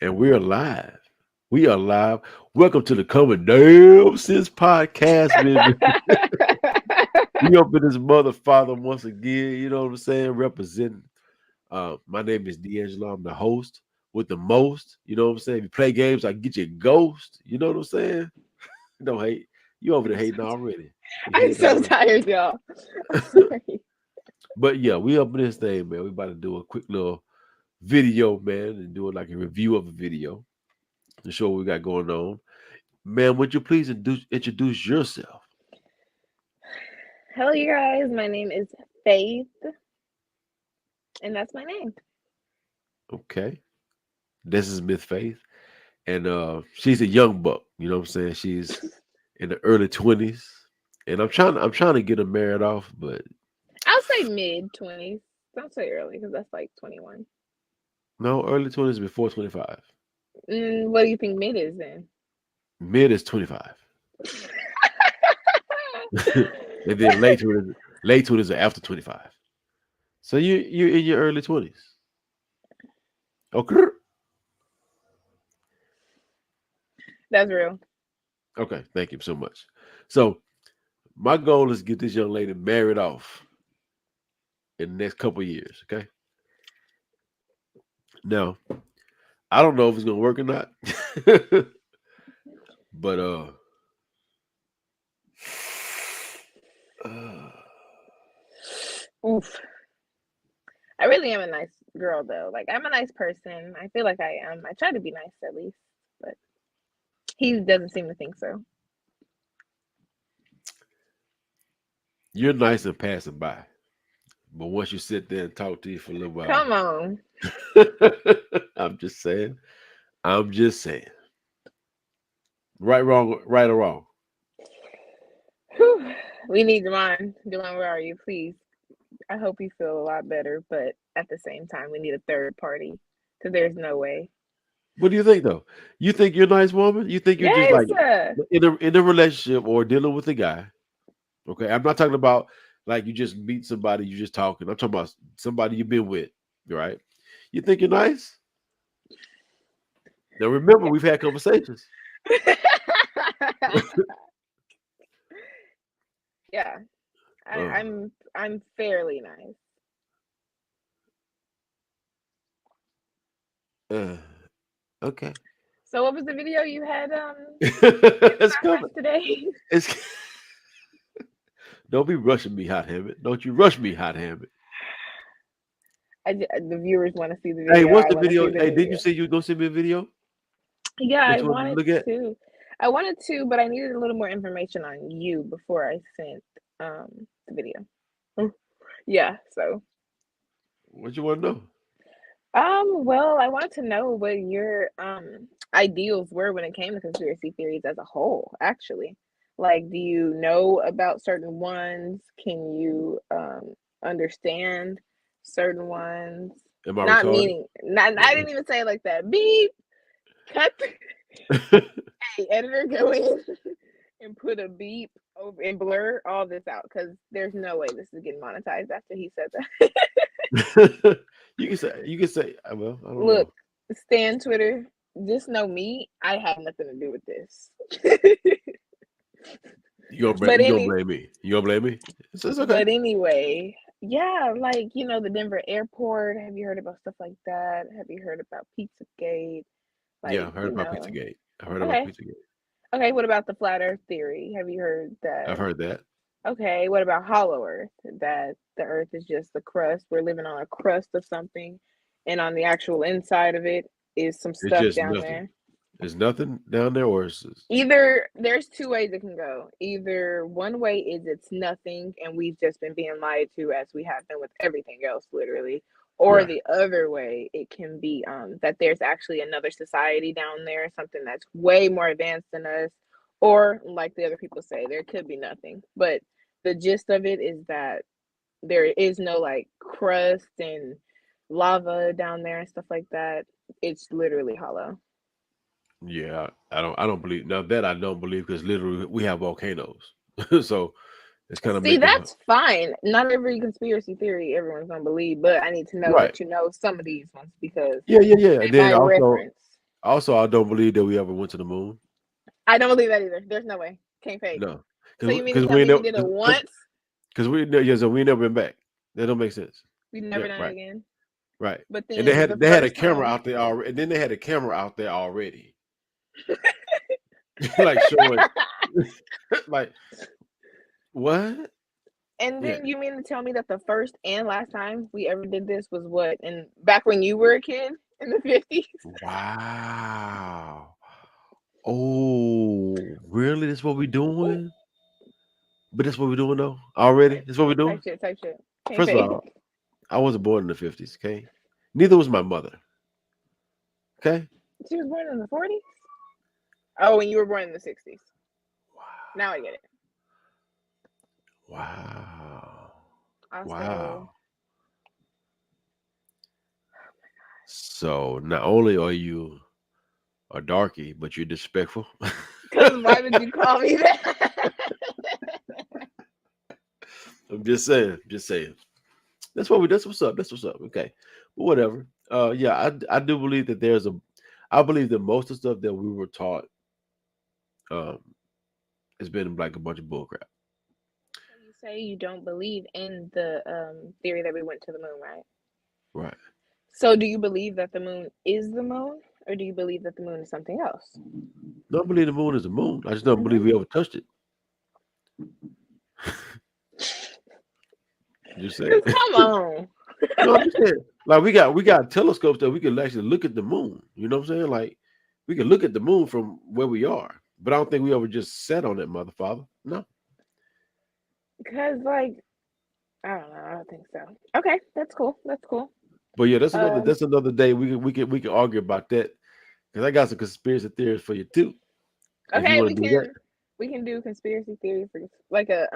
And we're live. We are live. Welcome to the Common Damn Sense podcast, baby. We up in this mother father once again. You know what I'm saying? Representing. My name is D'Angelo. I'm the host with the most. You know what I'm saying? If you play games, I can get you a ghost. You know what I'm saying? Don't hate. You over there I'm so, hating already. You I'm hating so already. tired, y'all. I'm sorry. But yeah, we up in this thing, man. We about to do a quick little video, man, and do it like a review of a video to show what we got going on. Man, would you please introduce yourself? Hello, you guys. My name is Faith, and that's my name. Okay. This is Myth Faith. And she's a young buck, you know what I'm saying? She's in the early 20s. And I'm trying to get her married off, but I'll say mid 20s. Don't say early because that's like 21. no, early 20s before 25. What do you think mid is then? Mid is 25. And then late 20s are after 25. So you're in your early 20s. Okay. That's real. Okay, thank you so much. So my goal is to get this young lady married off in the next couple of years. Okay. Now, I don't know if it's gonna work or not. But uh Oof. I really am a nice girl, though. Like, I'm a nice person. I feel like I am. I try to be nice at least, but he doesn't seem to think so. you're nice and passing by. But once you sit there and talk to you for a little while, Come on. I'm just saying. I'm just saying. Right, wrong, right or wrong. Whew. We need Devon. Devon, where are you? Please. I hope you feel a lot better, but at the same time, we need a third party because there's no way. What do you think though? You think you're a nice woman? You think you're just Yes. like in a relationship or dealing with a guy? Okay. I'm not talking about like you just meet somebody, you just talking. I'm talking about somebody you've been with, right? You think you're nice? Now remember, we've had conversations. Yeah, Uh, I'm fairly nice. uh, okay. So, what was the video you had in It's coming. progress today? It's don't be rushing me, hot habit. Don't you rush me, hot habit. The viewers want to see the Hey, video. what's I the want to see video? the Hey, did you video. say you was gonna send me a video Yeah, that you wanted to look at? I wanted to, but I needed a little more information on you before I sent the video. Mm. Yeah, so What you want to know? well, I want to know what your ideals were when it came to conspiracy theories as a whole, actually. Like, do you know about certain ones? Can you understand certain ones? Am I Not retarded? meaning, not I didn't even say it like that. Beep, cut the hey, editor, go in and put a beep over and blur all this out because there's no way this is getting monetized after he said that. You can say. Well, I don't Look, know. Stan Twitter, just know me. I had nothing to do with this. but You gonna any, blame me? You gonna blame me? It's okay. but anyway, yeah, like the Denver airport. Have you heard about stuff like that? Have you heard about Pizzagate? Yeah, Like, I've heard about Pizzagate. I've heard about okay, Pizzagate. okay. What about the flat Earth theory? Have you heard I've that? heard that. Okay, what about hollow Earth? That the Earth is just the crust. We're living on a crust of something, and on the actual inside of it is some It's stuff just down nothing. there. There's nothing down there, or it's just, Either there's two ways it can go. Either one way is it's nothing and we've just been being lied to as we have been with everything else, literally. Or right. the other way, it can be that there's actually another society down there, something that's way more advanced than us. Or, like the other people say, there could be nothing. But the gist of it is that there is no like crust and lava down there and stuff like that. It's literally hollow. Yeah, I don't believe now that I don't believe because literally we have volcanoes, so it's kind of See, making that's fine. Not every conspiracy theory everyone's gonna believe, but I need to know right. that you know some of these ones because Yeah, yeah, yeah. And they then might also reference. Also, I don't believe that we ever went to the moon. I don't believe that either. There's no way. Can't fake. No, So you mean to because tell we me we never did it once? because we never been back. That don't make sense. We never Yeah, done it again. right. But And then the they had a first camera time, out there already, and then they had a camera out there already, like showing, like what? and Yeah. then you mean to tell me that the first and last time we ever did this was what? And back when you were a kid in the 50s? Wow. Oh, really? That's what we doing? But that's what we're doing though. Already? That's what we're doing? Type shit. Can't First of fake. all, I wasn't born in the 50s, okay? Neither was my mother. Okay? She was born in the 40s? Oh, and you were born in the 60s. Wow. Now I get it. Wow. Also, Wow. So not only are you a darky, but you're disrespectful. because why would you call me that? I'm just saying. That's what's up. That's what's up. Okay. But whatever. Yeah, I do believe that I believe that most of the stuff that we were taught has been like a bunch of bullcrap. You say you don't believe in the theory that we went to the moon, right? Right. So do you believe that the moon is the moon, or do you believe that the moon is something else? I don't believe the moon is the moon. I just don't believe we ever touched it. Just saying. Come on. No, I'm just saying. Like we got telescopes that we can actually look at the moon. You know what I'm saying? Like we can look at the moon from where we are. But I don't think we ever just sat on it, mother father. No. Because like I don't know, I don't think so. Okay, that's cool. But yeah, that's another day. We can argue about that. Because I got some conspiracy theories for you too. Okay, we can do conspiracy theory for like a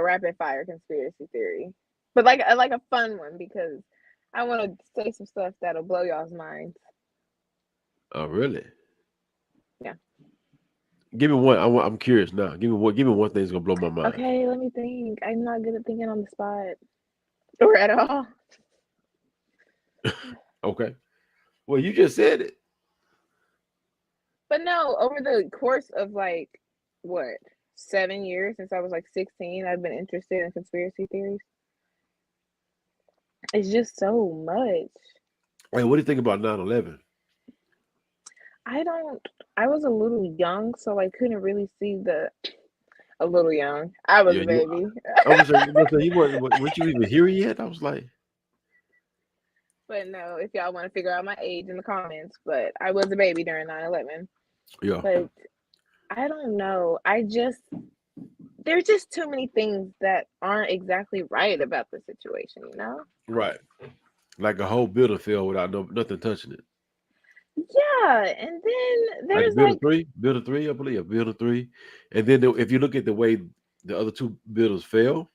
rapid fire conspiracy theory. But like a fun one, because I want to say some stuff that'll blow y'all's minds. Oh, really? Yeah. Give me one. I'm curious now. Give me one thing that's gonna blow my mind. Okay, let me think. I'm not good at thinking on the spot or at all. Okay. Well, you just said it. But no, over the course of like what 7 years since I was like 16, I've been interested in conspiracy theories. It's just so much. Hey, what do you think about 9/11? I was a little young, so I couldn't really see a little young. I was a baby. I was saying, weren't you even here yet? I was like, but no, if y'all want to figure out my age in the comments, but I was a baby during 9/11. yeah. But I don't know. There's just too many things that aren't exactly right about the situation, you know? Right. Like a whole building fell without nothing touching it. Yeah, and then there's building three, I believe, building 3. And then if you look at the way the other 2 buildings fell,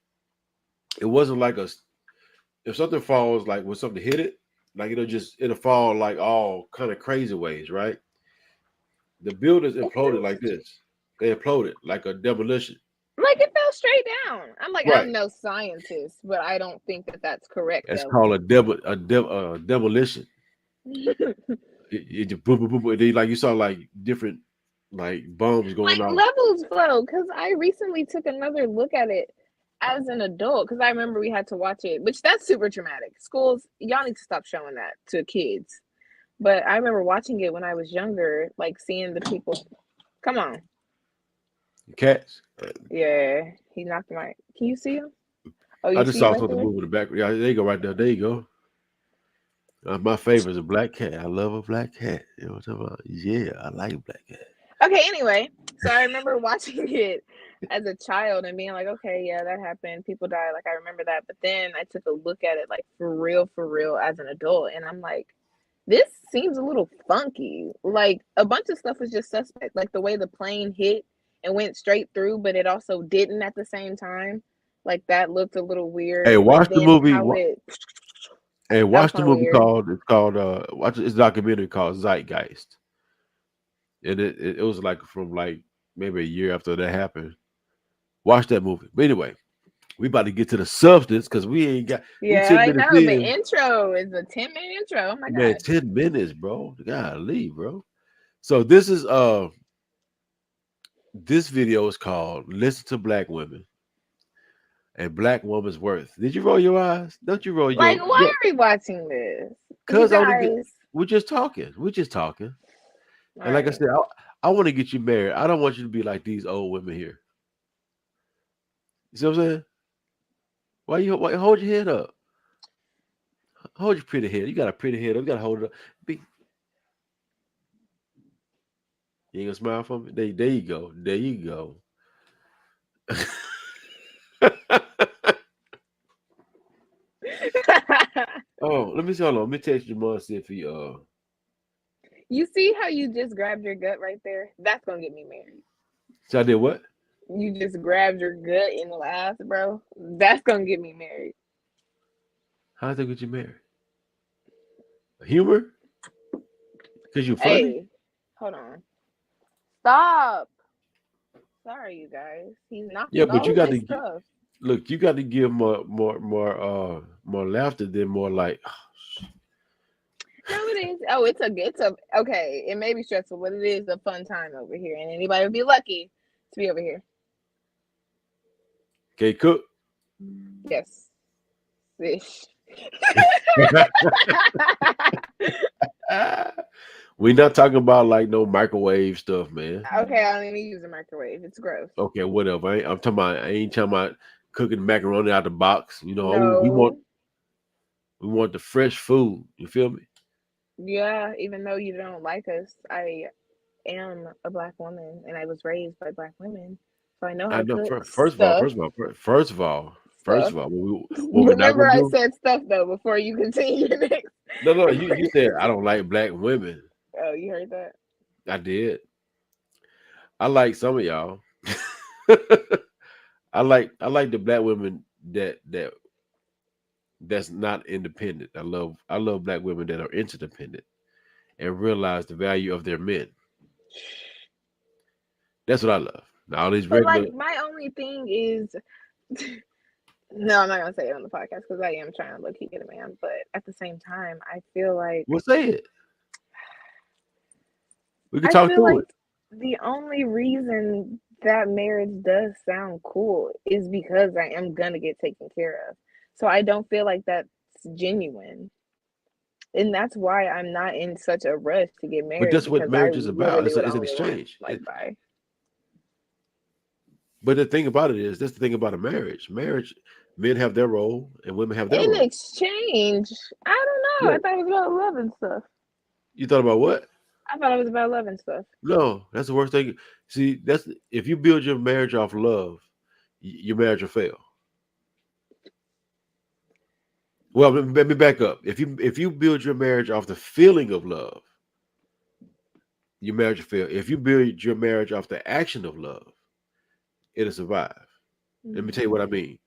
it wasn't like if something falls like when something hit it, like it'll fall like all kind of crazy ways, right? The buildings imploded like this. They imploded like a demolition. Like it fell straight down. I'm like, Right. I'm no scientist, but I don't think that that's correct. That's called a demolition. It just boom, boom, boom. They, like you saw like different like bombs going like off. Levels flow, because I recently took another look at it as an adult, because I remember we had to watch it, which that's super traumatic. Schools, y'all need to stop showing that to kids. But I remember watching it when I was younger, like seeing the people. Come on. Cats. Yeah, he knocked my. Can you see him? Oh, I just saw right something move in the back. Yeah, there you go, right there. There you go. My favorite is a black cat. I love a black cat. You know what I'm talking about? Yeah, I like a black cat. Okay, anyway, so I remember watching it as a child and being like, okay, yeah, that happened. People died. Like, I remember that. But then I took a look at it, like, for real, as an adult. And I'm like, this seems a little funky. Like, a bunch of stuff was just suspect. Like, the way the plane hit and went straight through, but it also didn't at the same time. Like, that looked a little weird. Hey, watch the movie. Hey, watch the movie watch this documentary called Zeitgeist. And it was like from like maybe a year after that happened. Watch that movie. But anyway, we about to get to the substance because we ain't got. Yeah, I know. The intro is a 10-minute intro. Oh my god, 10 minutes, bro. Golly, bro. So this video is called "Listen to Black Women and Black Woman's Worth." Did you roll your eyes? Don't you roll Like, your? why are we watching this? You Cause I want to get. guys. We're just talking. We're just talking. All And like I right. said, I want to get you married. I don't want you to be like these old women here. You see what I'm saying? Why hold your head up? Hold your pretty head. You got a pretty head. You got to hold it up. Be, you ain't gonna smile for me. There you go. There you go. Oh, let me see. Hold on. Let me text your mom see if he You see how you just grabbed your gut right there? That's gonna get me married. So I did what? You just grabbed your gut in the ass, bro. That's gonna get me married. How did they get you married? Humor? Cause you funny? Hey, hold on. Stop. Sorry, you guys. He's Yeah, knocking but all you of got my to stuff. look. You got to give more laughter than more like. No, it is. Oh, it's a okay. It may be stressful, but it is a fun time over here, and anybody would be lucky to be over here. Okay, cook. Yes, fish. We not talking about like no microwave stuff, man. Okay, I don't even use a microwave. It's gross. Okay, whatever. I'm talking about. I ain't talking about cooking macaroni out the box. You know, No. we want the fresh food. You feel me? Yeah, even though you don't like us, I am a black woman and I was raised by black women. So I know how I to know. cook First of all, stuff. first Stuff. of all, what we're not Remember gonna I do? said stuff though before you continue next. No. You said I don't like black women. Oh, you heard that? I did. I like some of y'all. I like the black women that's not independent. I love black women that are interdependent and realize the value of their men. That's what I love. Now all these But regular. like my only thing is no, I'm not gonna say it on the podcast because I am trying to look key get a man. But at the same time, Well, say it. We can I talk feel through like it. the only reason that marriage does sound cool is because I am gonna get taken care of. So I don't feel like that's genuine. And that's why I'm not in such a rush to get But married that's what because I marriage is about. literally would It's an only want exchange. like bye. But the thing about it is, that's the thing about a marriage. Marriage, men have their role and women have their In role. exchange, I don't know. Yeah. I thought it was about love and stuff. You thought about what? I thought it was about love and stuff. No, that's the worst thing. See, that's if you build your marriage off love, your marriage will fail. Well, let me back up. If you build your marriage off the feeling of love, your marriage will fail. If you build your marriage off the action of love, it'll survive. Let me tell you what I mean.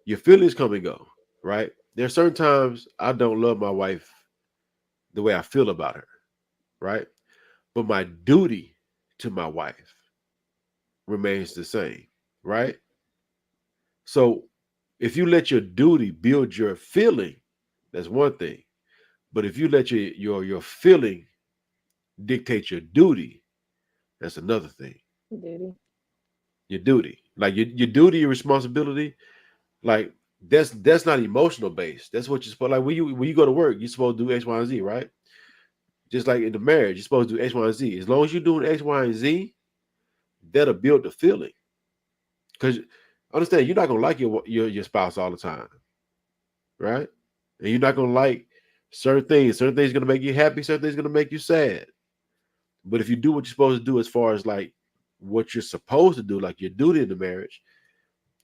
Your feelings come and go, right? There are certain times I don't love my wife the way I feel about her, right? But my duty to my wife remains the same, right? So if you let your duty build your feeling, that's one thing. But if you let your feeling dictate your duty, that's another thing. Duty. Your duty, like your duty, your responsibility, like that's not emotional based. That's what you're supposed like when you go to work, you're supposed to do X, Y, and Z, right? Just like in the marriage, you're supposed to do X, Y, and Z. As long as you're doing X, Y, and Z, that'll build the feeling. Because understand, you're not gonna like your spouse all the time, right? And you're not gonna like certain things. Certain things gonna make you happy. Certain things gonna make you sad. But if you do what you're supposed to do, as far as like what you're supposed to do, like your duty in the marriage,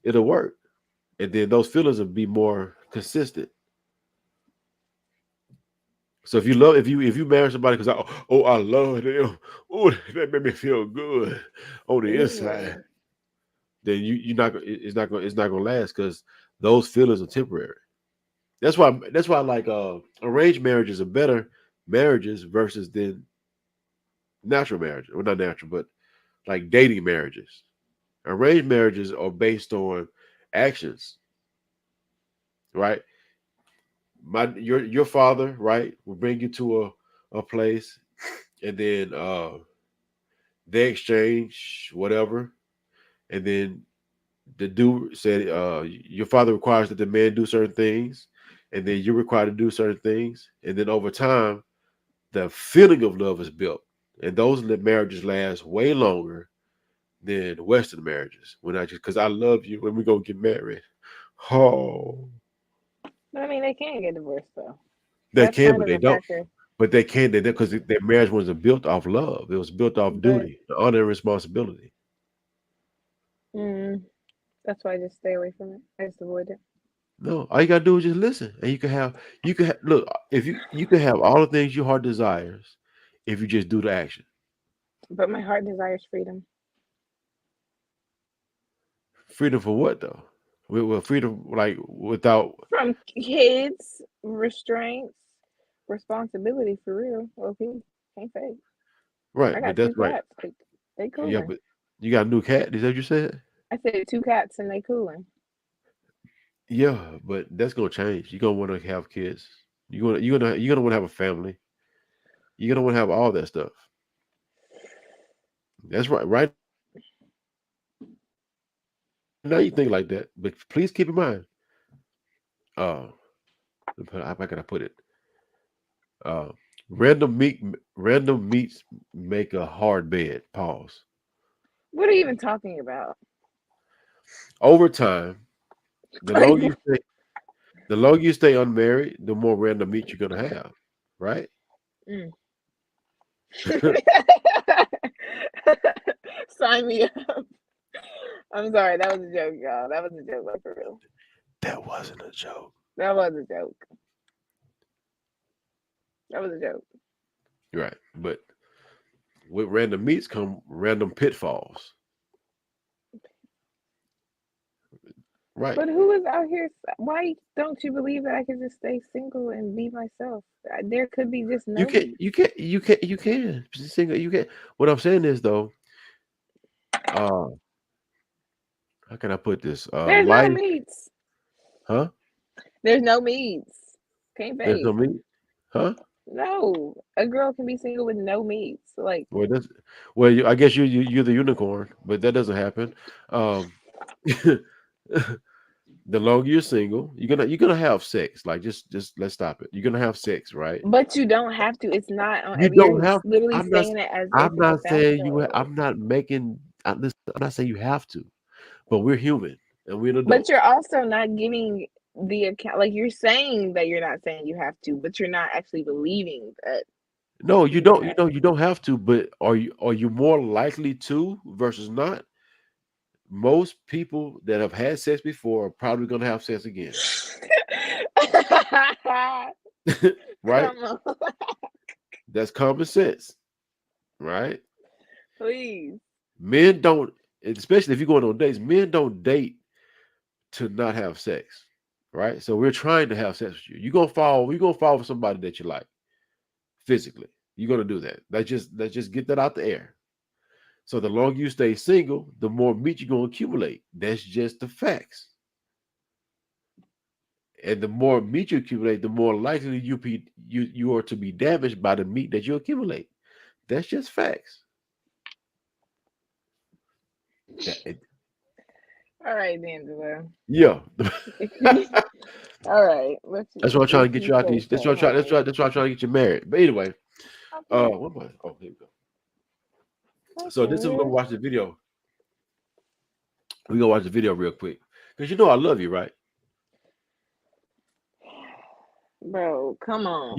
it'll work. And then those feelings will be more consistent. So if you marry somebody because I love them, oh that made me feel good on the inside, Ew. then you're not it's not gonna last because those feelings are temporary. That's why like arranged marriages are better marriages versus than natural marriage. Well, not natural, but like dating marriages. Arranged marriages are based on actions, right? Your father, right, will bring you to a place and then they exchange whatever, and then the dude said, your father requires that the man do certain things, and then you're required to do certain things, and then over time, the feeling of love is built, and those marriages last way longer than Western marriages. When I just because I love you, when we gonna get married, oh, But I mean, they can get divorced though. they That's can, kind but of they a don't. factor. But they can't, because their marriage wasn't built off love. It was built off But duty, honor, and responsibility. mm, that's why I just stay away from it. I just avoid it. No, all you gotta do is just listen, and you can have look, if you can have all the things your heart desires if you just do the action. But my heart desires freedom. Freedom for what though? With freedom, like without, From kids, restraints, responsibility for real. Okay, can't fake. I right, but got that's two right. cats. They Yeah, cooling. but you got a new cat. Is that what you said? I said two cats and they cooling. Yeah, but that's gonna change. You're gonna want to have kids. You're gonna want to have a family. You're gonna want to have all that stuff. That's right. Right now you think like that, but please keep in mind. Uh, how can I put it? Uh, random meats make a hard bed. Pause. What are you even talking about? Over time, the Like, longer you stay, the longer you stay unmarried, the more random meat you're gonna have, right? mm. Sign me up. I'm sorry, that was a joke, y'all. That was a joke, like for real. That wasn't a joke. That was a joke. That was a joke. Right. But with random meats come random pitfalls. Right. But who is out here? Why don't you believe that I can just stay single and be myself? There could be just You no can me. you can you can you can. Single, you can. What I'm saying is though, uh how can I put this? There's no Life, meats. huh? There's no meats. Can't There's no fake. meat? Huh? No, a girl can be single with no meats. Like, Well that's I guess you're the unicorn, but that doesn't happen. Um the longer you're single, you're gonna have sex. Like just let's stop it. You're gonna have sex, right? but you don't have to. It's not on You every. don't You're have. literally I'm not. saying it as if I'm it's not that saying you. though. I'm not making. Listen, I'm not saying you have to, but we're human and we're But you're adults. also not giving the account. Like you're saying that you're not saying you have to, but you're not actually believing that No, you you don't. have. You don't have to. But are you more likely to versus not? Most people that have had sex before are probably going to have sex again, right? Come on, That's common sense, right? please. Men don't, especially if you're going on dates. Men don't date to not have sex, right? So we're trying to have sex with you. You're gonna fall for somebody that you like physically. You're gonna do that. Let's just get that out the air. So the longer you stay single, the more meat you're gonna accumulate. That's just the facts. And the more meat you accumulate, the more likely you are to be damaged by the meat that you accumulate. That's just facts. That- All right, D'Angelo. yeah. All right, That's why I'm trying if to get you you out say these. That's so, why I'm trying. That's honey. why. That's why I'm trying to get you married. But anyway, Okay, what am I? Oh, here we go. So this is we're gonna okay, watch the video. We're gonna watch the video real quick because you know I love you, right? bro, come on.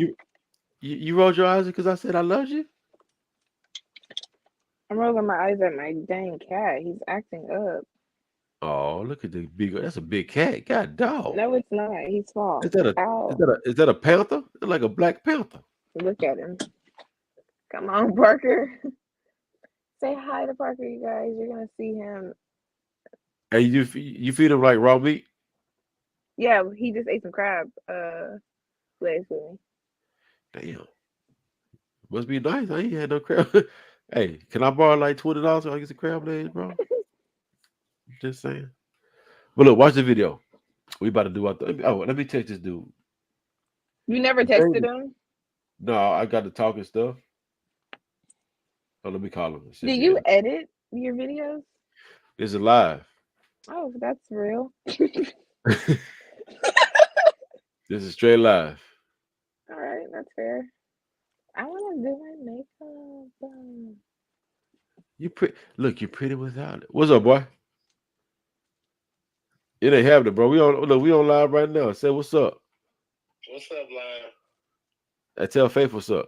You rolled your eyes because I said I love you. I'm rolling my eyes at my dang cat. He's acting up. Oh, look at the big. That's a big cat. God dog. No, it's not. He's small. Is that a is Ow! that a panther? It's like a black panther. Look at him. Come on, Parker. Say hi to Parker, you guys. You're gonna see him. And you feed him like raw meat. Yeah, he just ate some crab legs with me. Damn, must be nice. I ain't had no crab. Hey, can I borrow like $20 so I get some crab legs, bro? Just saying. But look, watch the video. We about to do our oh, let me text this dude. You never The thing texted is- him? No, I got to talking stuff. Oh, let me call him. Do you edit your videos? This is live. Oh, that's real. This is straight live. All right, that's fair. I want to do my makeup. You pretty. Look, you're pretty without it. What's up, boy? It ain't happening, bro. We on live right now. Say what's up. What's up, Lion? I tell Faith what's up.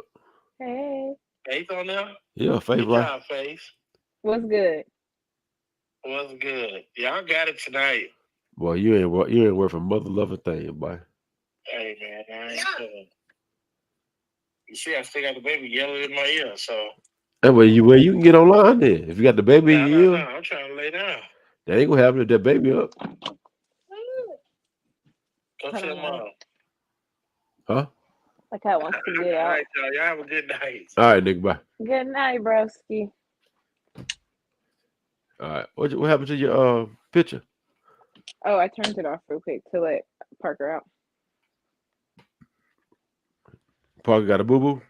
Hey, Faith on there? Yeah, Faith. Good Like, job, Faith. what's good? What's good? Y'all got it tonight. boy, you ain't worth a mother loving thing, boy. Hey, man. I ain't kidding. You see, I still got the baby yelling in my ear, so. Hey, where you can get online then. If you got the baby in your ear, I'm trying to lay down. that ain't gonna happen if that baby up. Go to your mom. Huh? My cat wants to get All out. right, y'all. Y'all have a good night. All right, nigga, bye. Good night, broski. All right. What happened to your picture? Oh, I turned it off real quick to let Parker out. Parker got a boo boo?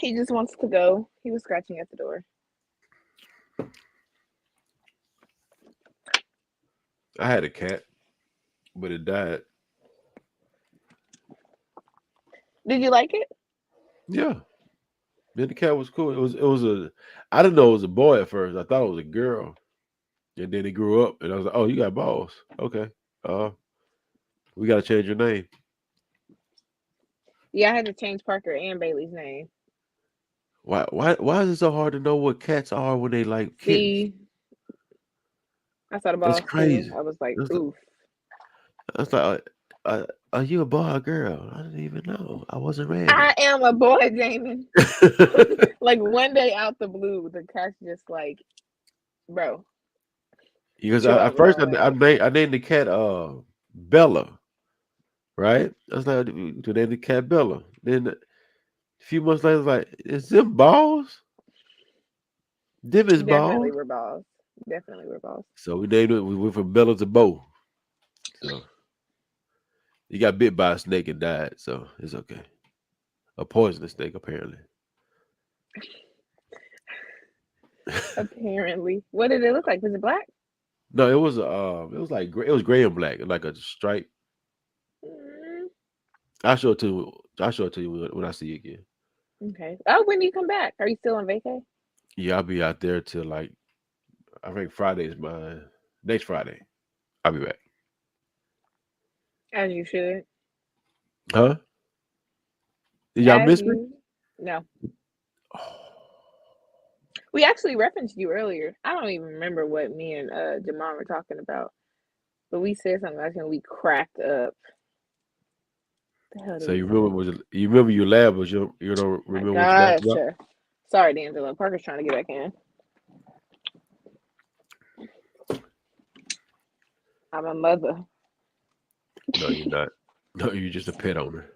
He just wants to go. He was scratching at the door. I had a cat, but it died. Did you like it? Yeah. Then the cat was cool. I didn't know it was a boy at first. I thought it was a girl. And then he grew up and I was like, oh, you got balls. Okay. We gotta change your name. Yeah, I had to change Parker and Bailey's name. Why is it so hard to know what cats are when they like kittens? See, I thought about That's it crazy. too. I was like, That's oof. like, are you a boy or a girl? I didn't even know. I wasn't ready. I am a boy, Jamin. Like one day out the blue, the cat's just like, bro. Because chill out at with first all that. I named the cat Bella, right? I was like, to name the cat Bella. Then a few months later, I was like, is them balls? Them is Definitely balls. were balls. Definitely were balls. So we named it. We went from Bella to Bo. So he got bit by a snake and died. So it's okay. A poisonous snake, apparently. Apparently. What did it look like? Was it black? No, it was like gray, it was gray and black, like a stripe. Mm, I'll show it to you. I'll show it to you when I see you again. okay. Oh, when do you come back? Are you still on vacay? Yeah, I'll be out there till like I think Friday is my next Friday. I'll be back. As you should. Huh? Did y'all As miss me? you. No. We actually referenced you earlier. I don't even remember what me and Jamal were talking about. But we said something like and we cracked up. The hell did So we you say? remember your lab, but you don't My remember what you laughed gosh. about? Sorry, D'Angelo. Parker's trying to get back in. I'm a mother. No, you're not. No, you're just a pet owner.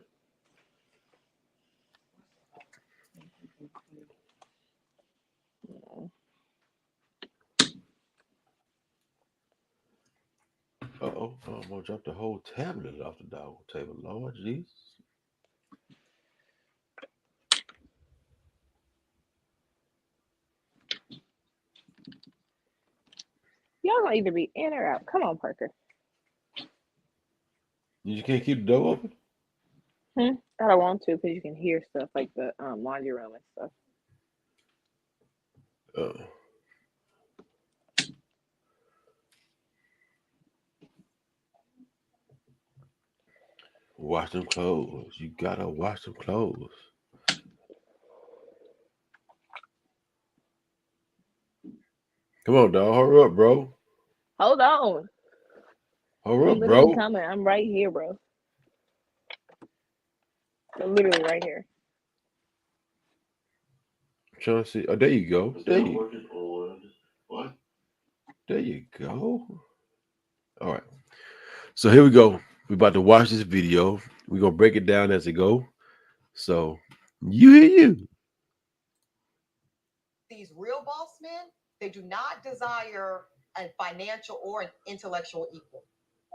Uh-oh. I'm gonna drop the whole tablet off the dog table. Lord Jesus. Y'all gonna either be in or out. Come on, Parker. You just can't keep the door open? I don't want to because you can hear stuff like the laundry room and stuff. Wash them clothes. You gotta wash them clothes. Come on, dog. Hurry up, bro. Hold on. Hurry I'm up, literally bro. coming. I'm right here, bro. I'm literally right here. I'm trying to see. Oh, there you go. There you go. All right. So here we go. We're about to watch this video. We're gonna break it down as it go. So you. These real boss men, they do not desire a financial or an intellectual equal.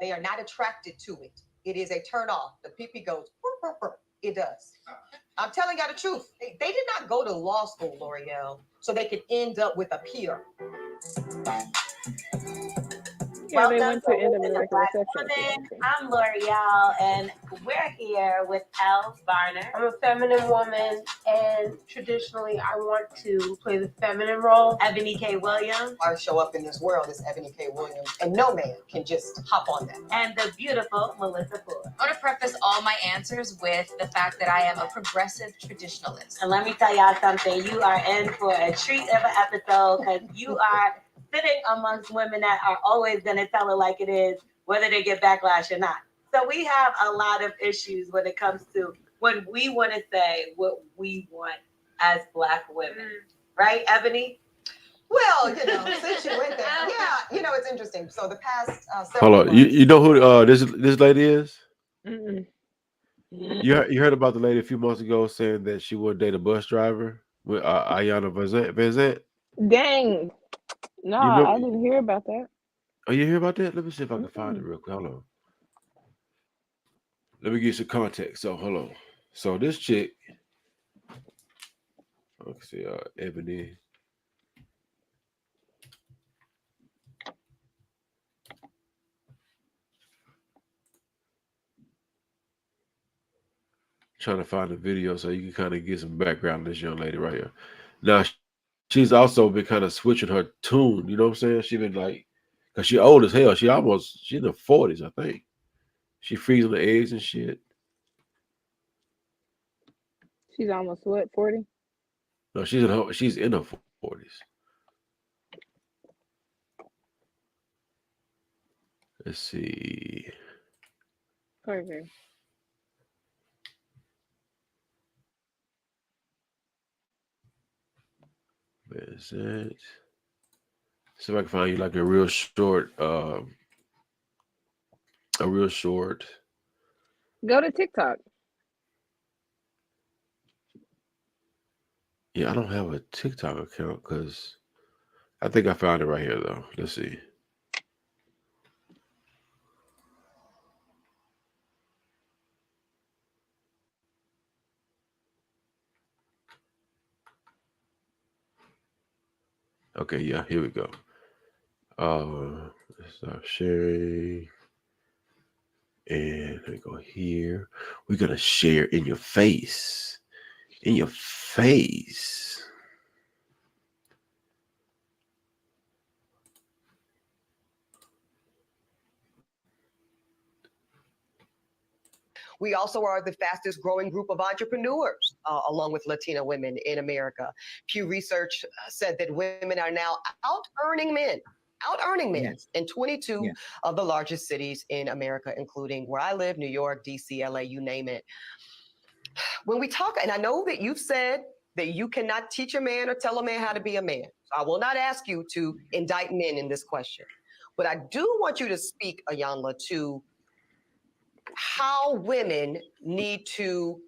They are not attracted to it. It is a turn off. The PP goes, burr, burr, burr. It does. I'm telling you the truth. They did not go to law school, L'Oreal, so they could end up with a peer. Yeah, they Welcome went to to end up Women with of like a Black receptionist or Women. something. I'm L'Oreal, and we're here with Els Varner. I'm a feminine woman, and traditionally I want to play the feminine role. Ebony K. Williams. I show up in this world as Ebony K. Williams, and no man can just hop on that. And the beautiful Melissa Ford. I want to preface all my answers with the fact that I am a progressive traditionalist. And let me tell y'all something, you are in for a treat of an episode, because you are sitting amongst women that are always going to tell it like it is, whether they get backlash or not. So we have a lot of issues when it comes to when we want to say what we want as Black women. Right, Ebony? Well, since you went there, yeah, it's interesting. So the past Hold several on. months, You know who this lady is? Mm-mm. You heard about the lady a few months ago saying that she would date a bus driver with Ayanna Vanzant? Dang. No, You remember- I didn't hear about that. Oh, you hear about that? Let me see if I can find it real quick. Hold on. Let me give you some context. So hold on. So this chick, let's see, Ebony. Trying to find the video so you can kind of get some background on this young lady right here. Now, she's also been kind of switching her tune. You know what I'm saying? She's been like, because she's old as hell. She's in the 40s, I think. She freezing the eggs and shit. She's almost what, 40? No, she's in her 40s. Let's see. Okay. Where is it? See if I can find you like a real short. Go to TikTok. Yeah, I don't have a TikTok account because I think I found it right here though. Let's see. Okay, yeah, here we go. Let's start sharing. And we go here. We're gonna share in your face. In your face. we also are the fastest growing group of entrepreneurs, along with Latina women in America. Pew Research said that women are now out-earning men in 22 of the largest cities in America, including where I live, New York, DC, LA, you name it. When we talk, and I know that you've said that you cannot teach a man or tell a man how to be a man. So I will not ask you to indict men in this question. But I do want you to speak, Iyanla, to how women need to,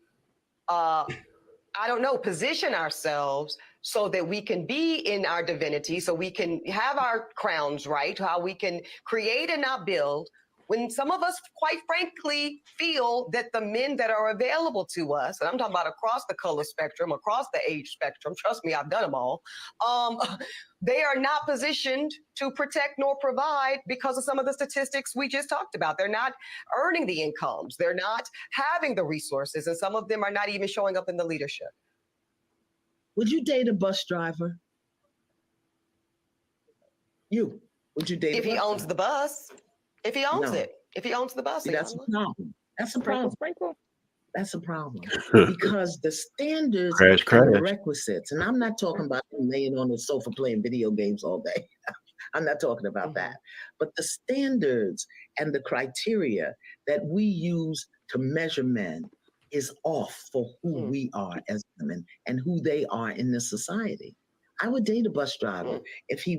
position ourselves so that we can be in our divinity, so we can have our crowns right, how we can create and not build, when some of us, quite frankly, feel that the men that are available to us, and I'm talking about across the color spectrum, across the age spectrum, trust me, I've done them all, they are not positioned to protect nor provide because of some of the statistics we just talked about. They're not earning the incomes. They're not having the resources, and some of them are not even showing up in the leadership. Would you date a bus driver? Would you date if he owns the bus? If he owns it. If he owns the bus. See, that's a problem. That's a Sprinkle, problem. sprinkle. That's a problem because the standards and the requisites, and I'm not talking about him laying on the sofa playing video games all day. I'm not talking about that. But the standards and the criteria that we use to measure men is off for who we are as women and who they are in this society. I would date a bus driver if he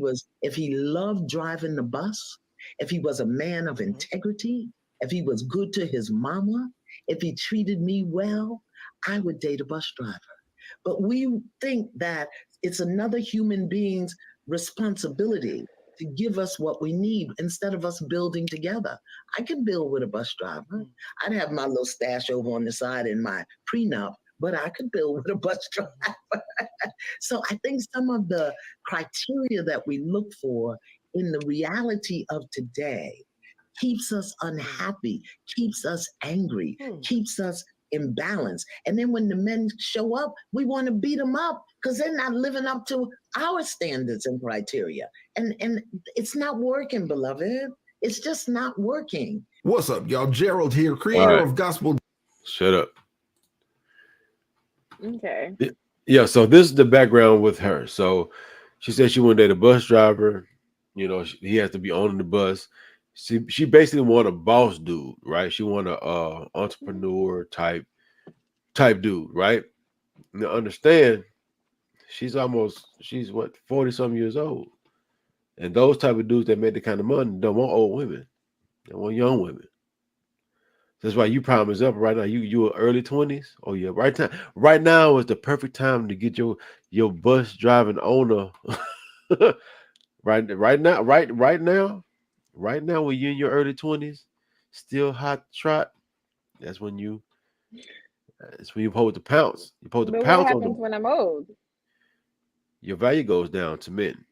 loved driving the bus, if he was a man of integrity, if he was good to his mama, if he treated me well, I would date a bus driver. But we think that it's another human being's responsibility to to give us what we need instead of us building together. I can build with a bus driver. I'd have my little stash over on the side in my prenup, but I could build with a bus driver. So I think some of the criteria that we look for in the reality of today keeps us unhappy, keeps us angry, keeps us imbalanced. And then when the men show up, we want to beat them up because they're not living up to our standards and criteria. And it's not working, beloved. It's just not working. What's up, y'all? Gerald here, creator of Gospel. Shut up. Okay. Yeah, so this is the background with her. So she said she wanted to date a bus driver. You know, he has to be owning the bus. She basically want a boss dude, right? She want a entrepreneur type dude, right? Now understand, she's what, 40-something years old. And those type of dudes that make the kind of money don't want old women. They want young women. That's why you prime is up right now. You are early 20s. Oh yeah, right now is the perfect time to get your bus driving owner. right now, when you're in your early 20s, still hot trot. That's when you supposed to pounce. You're supposed to But pounce what on happens them. when I'm old? Your value goes down to men.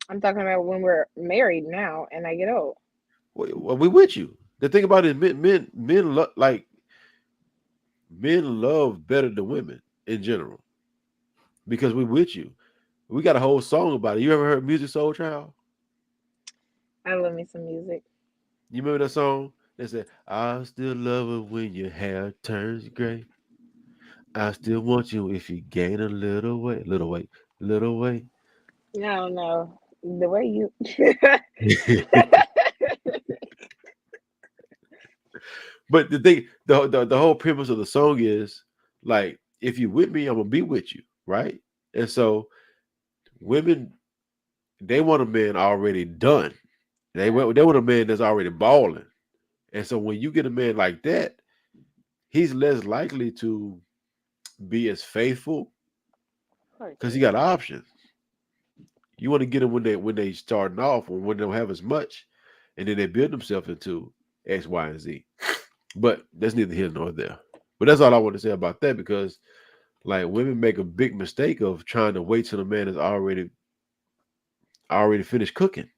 I'm talking about when we're married now and I get old. Well, we with you. The thing about it is men love better than women in general because we with you. We got a whole song about it. You ever heard Music Soul Child? I love me some music. You remember that song? They said, "I still love it when your hair turns gray. I still want you if you gain a little weight." I don't know. The way you But the thing, the whole premise of the song is like, if you with me, I'm gonna be with you, right? And so women, they want a man already done. They want a man that's already balling. And so when you get a man like that, he's less likely to be as faithful because he got options. You want to get them when they starting off or when they don't have as much, and then they build themselves into X, Y, and Z. But that's neither here nor there. But that's all I want to say about that, because like women make a big mistake of trying to wait till the man is already finished cooking.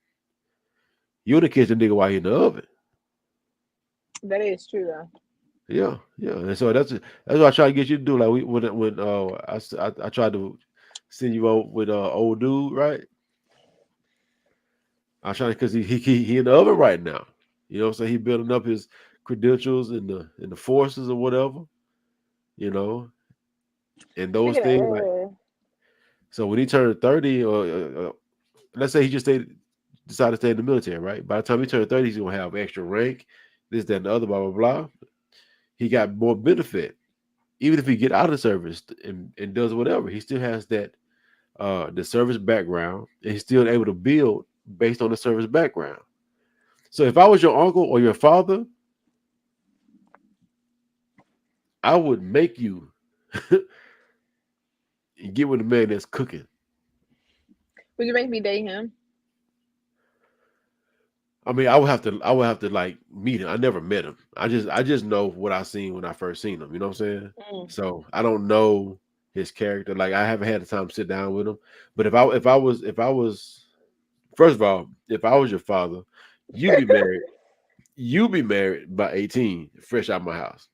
You want to catch the nigga while he in the oven. That is true though. Yeah. And so that's what I try to get you to do. Like when I tried to send you out with old dude, right? I'm trying because he in the oven right now. You know what I'm saying? He building up his credentials in the forces or whatever. You know, and those things. Like, so when he turned 30, or let's say he just decided to stay in the military, right? By the time he turned 30, he's gonna have extra rank, this, that, and the other, blah, blah, blah. He got more benefit. Even if he get out of the service and does whatever, he still has that the service background, and he's still able to build based on the service background. So if I was your uncle or your father, I would make you get with a man that's cooking. Would you make me date him? I mean, I would have to like meet him. I never met him. I just know what I seen when I first seen him. You know what I'm saying? So I don't know his character. Like, I haven't had the time to sit down with him. But if I was, first of all, if I was your father, you'd be married. You'd be married by 18, fresh out of my house.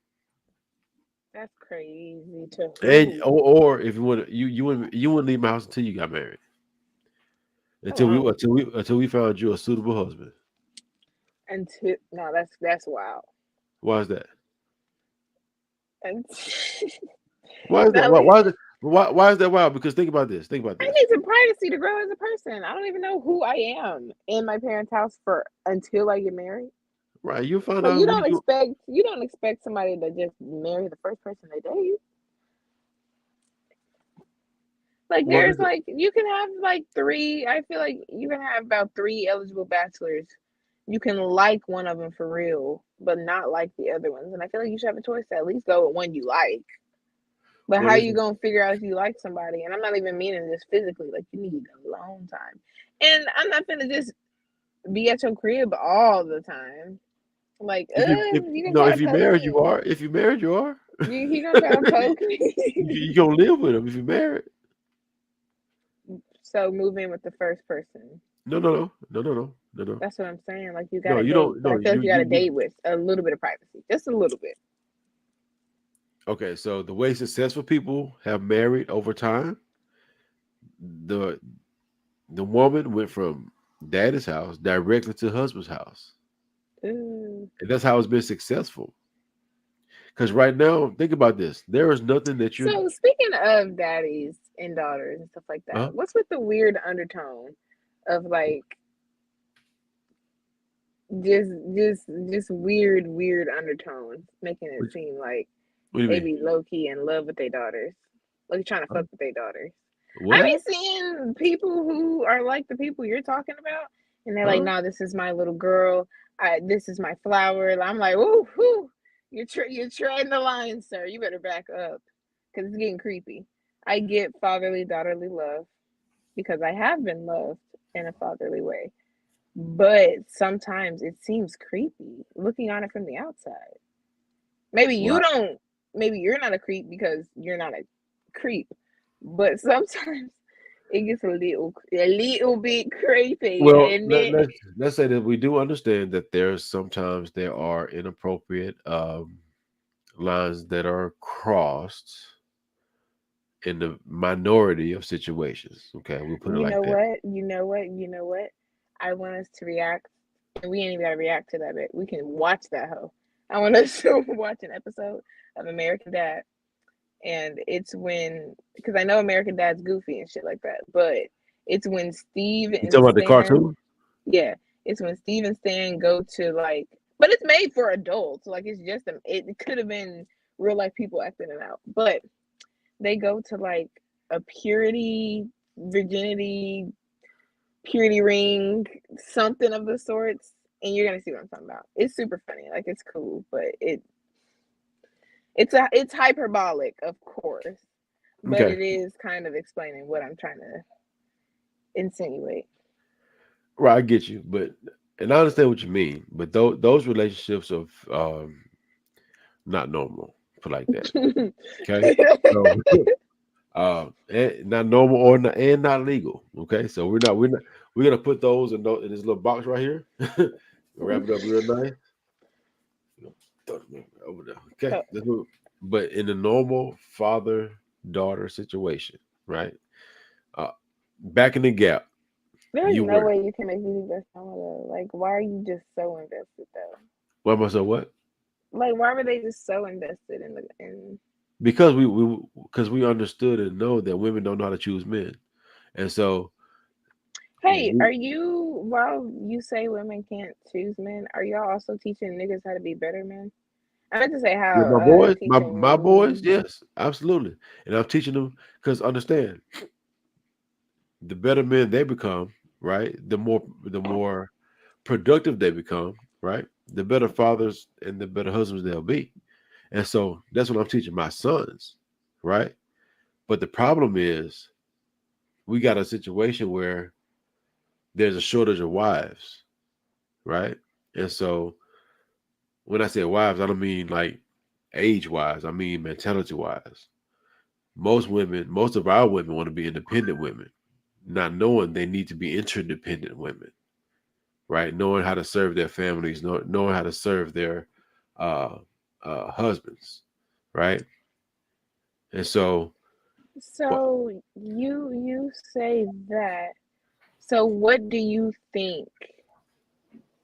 That's crazy too. And or if you want, you wouldn't leave my house until you got married. Until we found you a suitable husband. No, that's wild. Why is that? And Why is that? Why is that wild? Because think about this. I need some privacy to grow as a person. I don't even know who I am in my parents' house until I get married. Right, you find out. You don't expect somebody to just marry the first person they date. Like, there's like, you can have like 3. I feel like you can have about 3 eligible bachelors. You can like one of them for real, but not like the other ones. And I feel like you should have a choice to at least go with one you like. But how you gonna figure out if you like somebody? And I'm not even meaning this physically. Like, you need alone time. And I'm not gonna just be at your crib all the time. Like, if you married, you are. If you married, you are. He gonna try to poke me. You gonna live with him if you married. So move in with the first person. No. That's what I'm saying. Like you No, got. you don't. No, I feel like you got to date with a little bit of privacy, just a little bit. Okay, so the way successful people have married over time, the woman went from daddy's house directly to husband's house. Ooh. And that's how it's been successful. Because right now, think about this. There is nothing that you. So speaking of daddies and daughters and stuff like that, what's with the weird undertone of like just weird undertones, making it seem like they be low key in love with their daughters, like trying to fuck with their daughters. What? I be seeing people who are like the people you're talking about, and they're like, "No, this is my little girl. This is my flower." I'm like, "Ooh, you're treading the line, sir. You better back up, because it's getting creepy." I get fatherly daughterly love because I have been loved in a fatherly way, but sometimes it seems creepy looking on it from the outside. Maybe you don't. Maybe you're not a creep because you're not a creep. But sometimes it gets a little bit creepy. Well, let's say that we do understand that sometimes there are inappropriate lines that are crossed in the minority of situations. Okay, we'll put it like that. You know what? I want us to react, and we ain't even gotta react to that bit. We can watch that hoe. I want us to watch an episode of American Dad. And it's when, because I know American Dad's goofy and shit like that, but it's when Steve and you talking about the cartoon? Yeah, it's when Steve and Stan go to like, but it's made for adults. Like it's just it could have been real life people acting it out, but they go to like a virginity ring, something of the sorts, and you're gonna see what I'm talking about. It's super funny, like it's cool, but it's hyperbolic, of course, but it is kind of explaining what I'm trying to insinuate. Right, I get you, and I understand what you mean, but those relationships of not normal, put like that. Okay, so, not normal and not legal. Okay, so we're gonna put those in this little box right here. Wrap it up real nice. Over there. Okay. But in a normal father-daughter situation, right? Back in the gap. There's no way you can make me leave that song though. Like, why are you just so invested though? Why am I so what? Like, why were they just so invested in Because we understood and know that women don't know how to choose men. And so hey, are you, while you say women can't choose men, are y'all also teaching niggas how to be better men? I meant to say how my boys, my boys, yes, absolutely. And I'm teaching them because understand, the better men they become, right? The more productive they become, right? The better fathers and the better husbands they'll be. And so that's what I'm teaching my sons, right? But the problem is we got a situation where there's a shortage of wives, right? And so when I say wives, I don't mean like age-wise. I mean mentality-wise. Most of our women want to be independent women, not knowing they need to be interdependent women, right? Knowing how to serve their families, knowing how to serve their husbands, right? And so you say that. So what do you think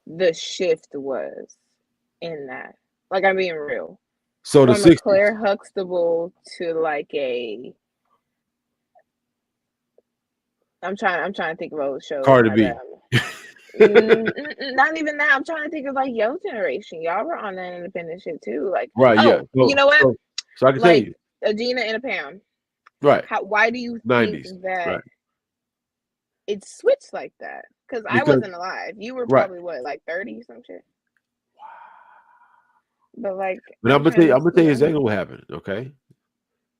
the shift was in that? Like, I'm being real. So from the 60s, Claire Huxtable to like I'm trying to think of old shows. Cardi B. Not even that. I'm trying to think of like your generation. Y'all were on that independent shit too. Like, right? yeah. So, you know what? So I can tell you, a Gina and a Pam. Right. Why do you 90s, think that right. It switched like that? Because I wasn't alive. You were probably what, like 30 some shit. But like, but I'm gonna tell you exactly what happened. Okay.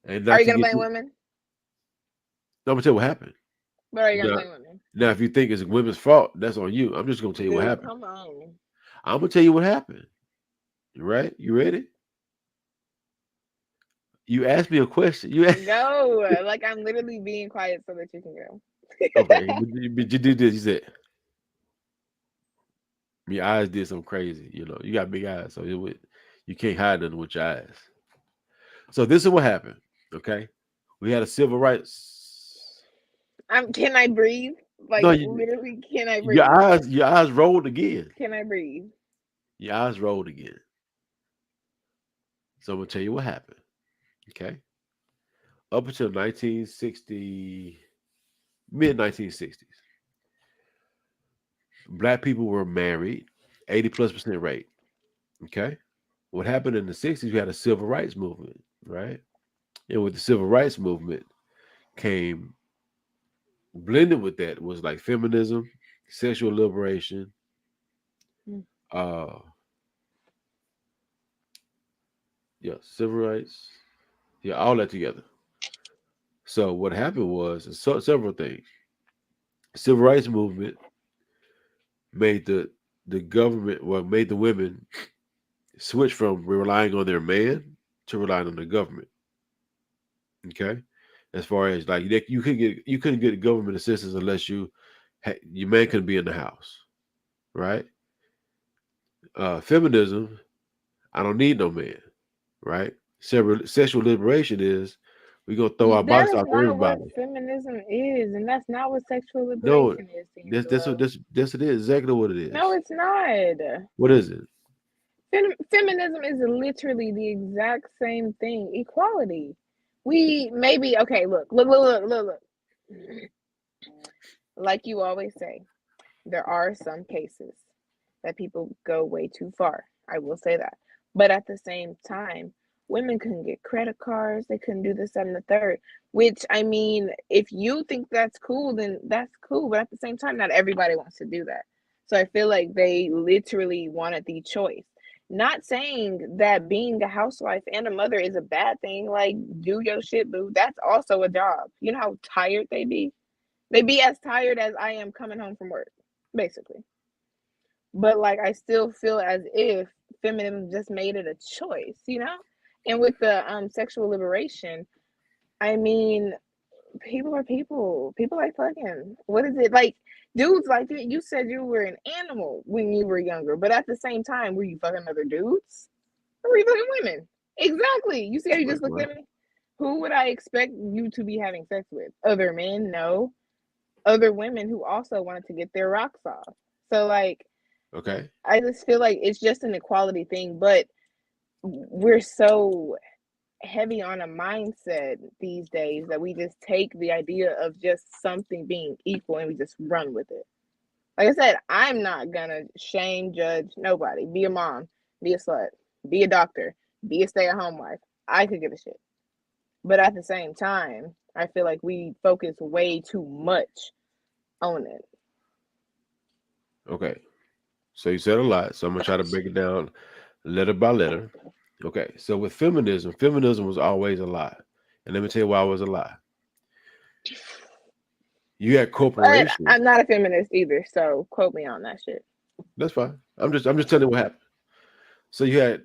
And are you gonna blame women? No, I'm gonna tell you what happened. But are you gonna blame women? Now, if you think it's women's fault, that's on you. I'm just gonna tell you what happened. Come on. I'm gonna tell you what happened. You right? You ready? You asked me a question. You asked... Go. Like I'm literally being quiet so that you can go. Okay, but you did this. You said your eyes did something crazy. You know, you got big eyes, so you can't hide nothing with your eyes. So this is what happened. Okay, we had a civil rights. Can I breathe? Like No, literally, can I breathe? Your eyes rolled again. Can I breathe? Your eyes rolled again. So I'm gonna tell you what happened. Okay, up until 1960, mid 1960s, Black people were married, 80+% rate. Okay, what happened in the 60s? We had a civil rights movement, right? And with the civil rights movement came blended with that was like feminism, sexual liberation, civil rights, all that together. So what happened was several things. Civil rights movement made the government, made the women switch from relying on their man to relying on the government. Okay, as far as like you couldn't get government assistance unless your man couldn't be in the house, right? Feminism, I don't need no man, right? Sexual liberation is we're gonna throw our bodies out for everybody. What feminism is, and that's not what sexual liberation is. This it is exactly what it is. No, it's not. What is it? Feminism is literally the exact same thing. Equality. We maybe okay. Look. Like you always say, there are some cases that people go way too far. I will say that, but at the same time, women couldn't get credit cards. They couldn't do this, and the third. Which I mean, if you think that's cool, then that's cool. But at the same time, not everybody wants to do that. So I feel like they literally wanted the choice. Not saying that being a housewife and a mother is a bad thing. Like, do your shit, boo. That's also a job. You know how tired they be? They be as tired as I am coming home from work, basically. But like, I still feel as if feminism just made it a choice, you know? And with the sexual liberation, I mean, people are people. People like fucking. What is it like? Dudes like you said you were an animal when you were younger, but at the same time, were you fucking other dudes? Or were you fucking women? Exactly. You see how you just looked at me? Who would I expect you to be having sex with? Other men? No. Other women who also wanted to get their rocks off. So like, okay, I just feel like it's just an equality thing, but we're so heavy on a mindset these days that we just take the idea of just something being equal and we just run with it. Like I said, I'm not gonna shame, judge nobody. Be a mom, be a slut, be a doctor, be a stay-at-home wife. I could give a shit. But at the same time, I feel like we focus way too much on it. Okay. So you said a lot. So I'm gonna try to break it down letter by letter. Okay, so with feminism was always a lie. And let me tell you why it was a lie. You had corporations. But I'm not a feminist either, so quote me on that shit. That's fine. I'm just telling you what happened. So you had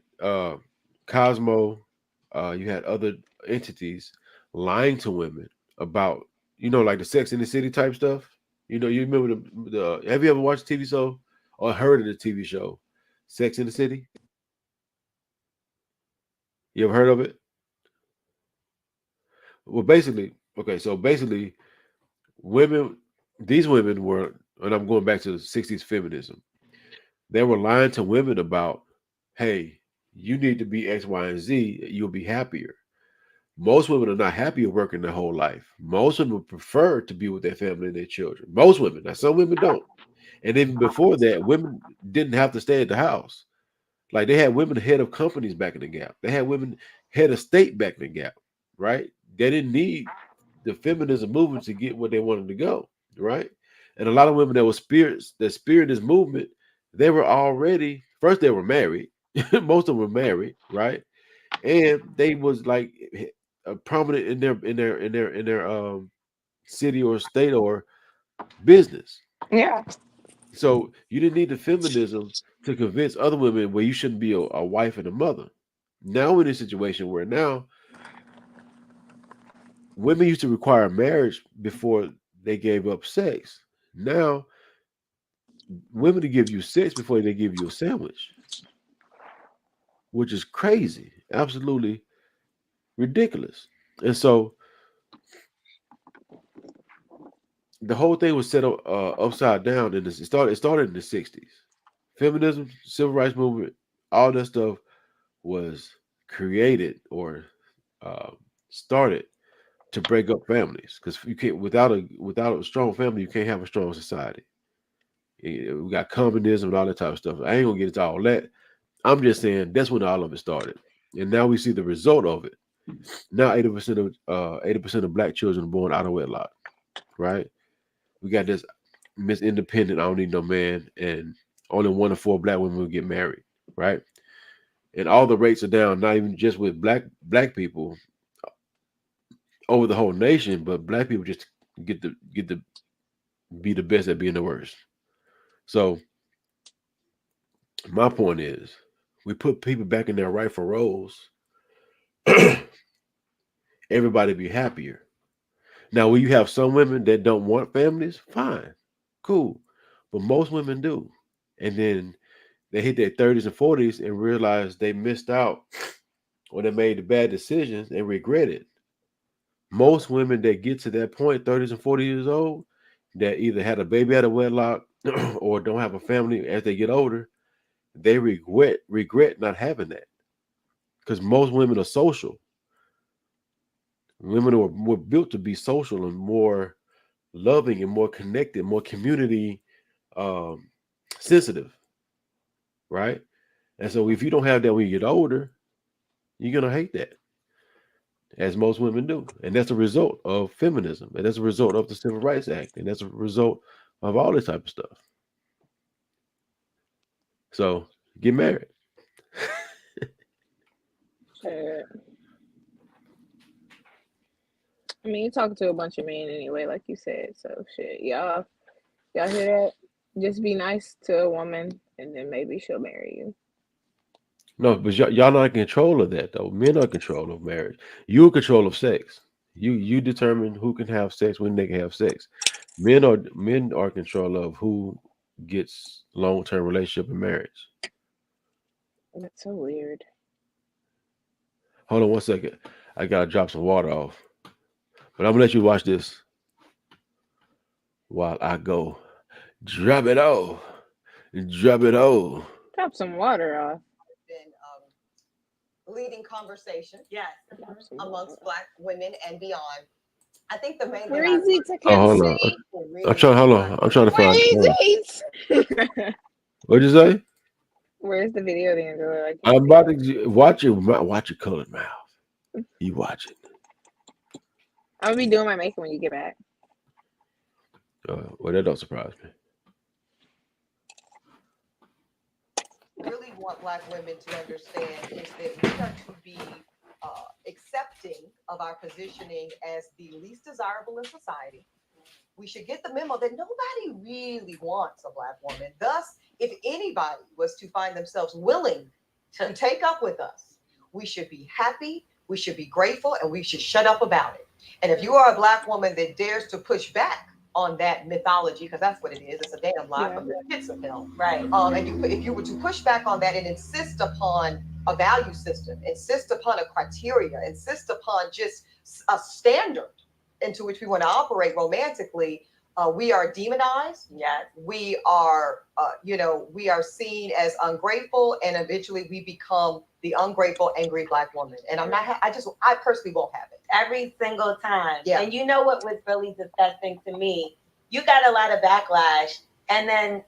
Cosmo, you had other entities lying to women about, like the Sex in the City type stuff. You remember the have you ever watched the TV show or heard of the TV show Sex in the City? You ever heard of it? Well, basically, these women were, and I'm going back to the 60s feminism, they were lying to women about, hey, you need to be X, Y, and Z, you'll be happier. Most women are not happy working their whole life. Most women prefer to be with their family and their children. Most women. Now, some women don't. And even before that, women didn't have to stay at the house. Like they had women head of companies back in the Gap. They had women head of state back in the Gap, right? They didn't need the feminism movement to get where they wanted to go, right? And a lot of women that spearheaded this movement, they were already, first they were married. Most of them were married, right? And they was like prominent in their city or state or business. Yeah. So you didn't need the feminism to convince other women where you shouldn't be a wife and a mother. Now we're in a situation where now women used to require marriage before they gave up sex. Now women to give you sex before they give you a sandwich, which is crazy, absolutely ridiculous. And so the whole thing was set up upside down. In this, it started in the '60s. Feminism, civil rights movement, all that stuff was created or started to break up families, because you can't without a strong family, you can't have a strong society. We got communism and all that type of stuff. I ain't gonna get into all that. I'm just saying that's when all of it started, and now we see the result of it. Now 80% of black children are born out of wedlock, right? We got this Miss Independent, I don't need no man, and only 1 in 4 black women will get married, right? And all the rates are down, not even just with black people over the whole nation, but black people just get to be the best at being the worst. So my point is, we put people back in their rightful roles. Everybody be happier. Now, when you have some women that don't want families, fine, cool, but most women do, and then they hit their 30s and 40s and realize they missed out or they made the bad decisions and regret it. Most women that get to that point, 30s and 40 years old, that either had a baby out of wedlock or don't have a family as they get older, they regret not having that, because most women are social. Women were built to be social and more loving and more connected, more community sensitive, right? And so if you don't have that when you get older, you're gonna hate that, as most women do. And that's a result of feminism, and that's a result of the Civil Rights Act, and that's a result of all this type of stuff. So get married. Shit. I mean, you talking to a bunch of men anyway, like you said. So shit, y'all hear that? Just be nice to a woman, and then maybe she'll marry you. No, but y'all not in control of that though. Men are in control of marriage. You're in control of sex. You determine who can have sex, when they can have sex. Men are in control of who gets long-term relationship and marriage. That's so weird. Hold on 1 second. I gotta drop some water off. But I'm gonna let you watch this while I go. Drop it off. Drop it off. Drop some water off. Been leading conversation, Yes. amongst Black women and beyond. I think the main thing. Where is it? I Oh, can't hold on. see. I'm trying to Where find. is it? What'd you say? Where's the video, D'Angelo? I can't I'm see about it. to watch your colored mouth. You watch it. I'm gonna be doing my makeup when you get back. Well, that don't surprise me. Really want Black women to understand is that we are to be accepting of our positioning as the least desirable in society. We should get the memo that nobody really wants a Black woman. Thus, if anybody was to find themselves willing to take up with us, we should be happy, we should be grateful, and we should shut up about it. And if you are a Black woman that dares to push back on that mythology, because that's what it is, it's a damn lie from the pits of hell. Right. And if you were to push back on that and insist upon a value system, insist upon a criteria, insist upon just a standard into which we want to operate romantically, we are demonized. Yes. We are, we are seen as ungrateful, and eventually we become the ungrateful, angry Black woman. And I personally won't have it. Every single time. Yeah. And you know what was really disgusting to me? You got a lot of backlash. And then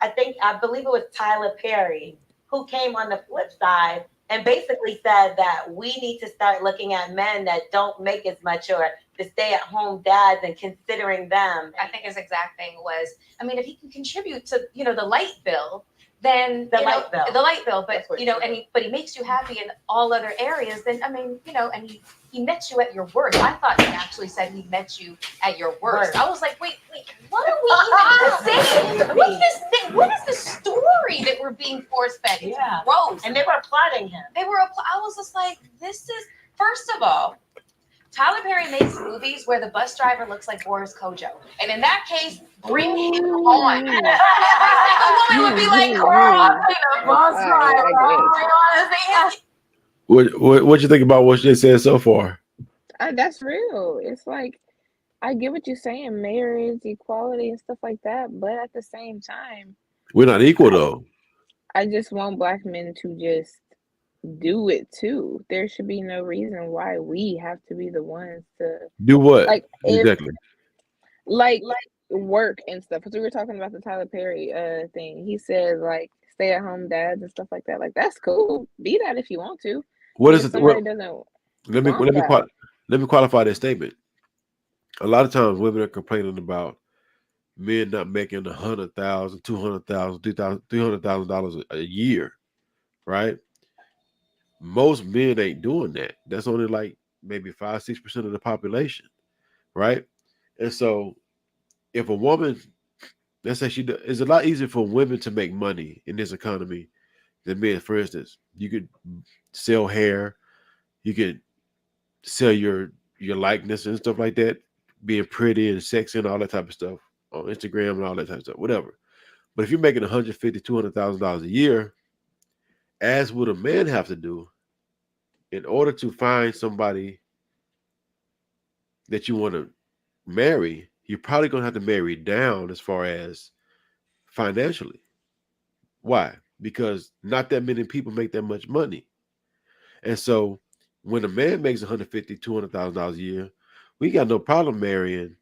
I believe it was Tyler Perry who came on the flip side and basically said that we need to start looking at men that don't make as much, or the stay-at-home dads, and considering them. I think his exact thing was, I mean, if he can contribute to, the light bill, then The you light know, bill. the light bill. But That's what you know, it and but he makes you happy in all other areas. Then I mean, you know, and he met you at your worst. I thought he actually said he met you at your worst. I was like, wait, what are we even saying? What's this thing? What is the story that we're being force fed? It's gross. And they were applauding him. I was just like, this is, first of all, Tyler Perry makes movies where the bus driver looks like Boris Kojo. And in that case, bring him on. A woman would be like, girl, the bus driver. What you think about what they said so far? That's real. It's like, I get what you're saying, marriage, equality, and stuff like that. But at the same time, We're not equal though. I just want black men to just do it too. There should be no reason why we have to be the ones to Do what? like Exactly. like work and stuff. Because we were talking about the Tyler Perry thing. He said like stay at home dads and stuff like that. Like that's cool. Be that if you want to. What But is if it? somebody doesn't Let me qualify this statement. A lot of times women are complaining about men not making $100,000, $200,000, $300,000 a year, right? Most men ain't doing that. That's only like maybe 5-6% of the population, right? And so, if a woman, let's say it's a lot easier for women to make money in this economy than men. For instance, you could sell hair, you could sell your likeness and stuff like that, being pretty and sexy and all that type of stuff on Instagram and all that type of stuff, whatever. But if you're making $150,000, $200,000 a year, as would a man have to do in order to find somebody that you want to marry, you're probably going to have to marry down as far as financially. Why? Because not that many people make that much money. And so when a man makes $150,000, $200,000 a year, we got no problem marrying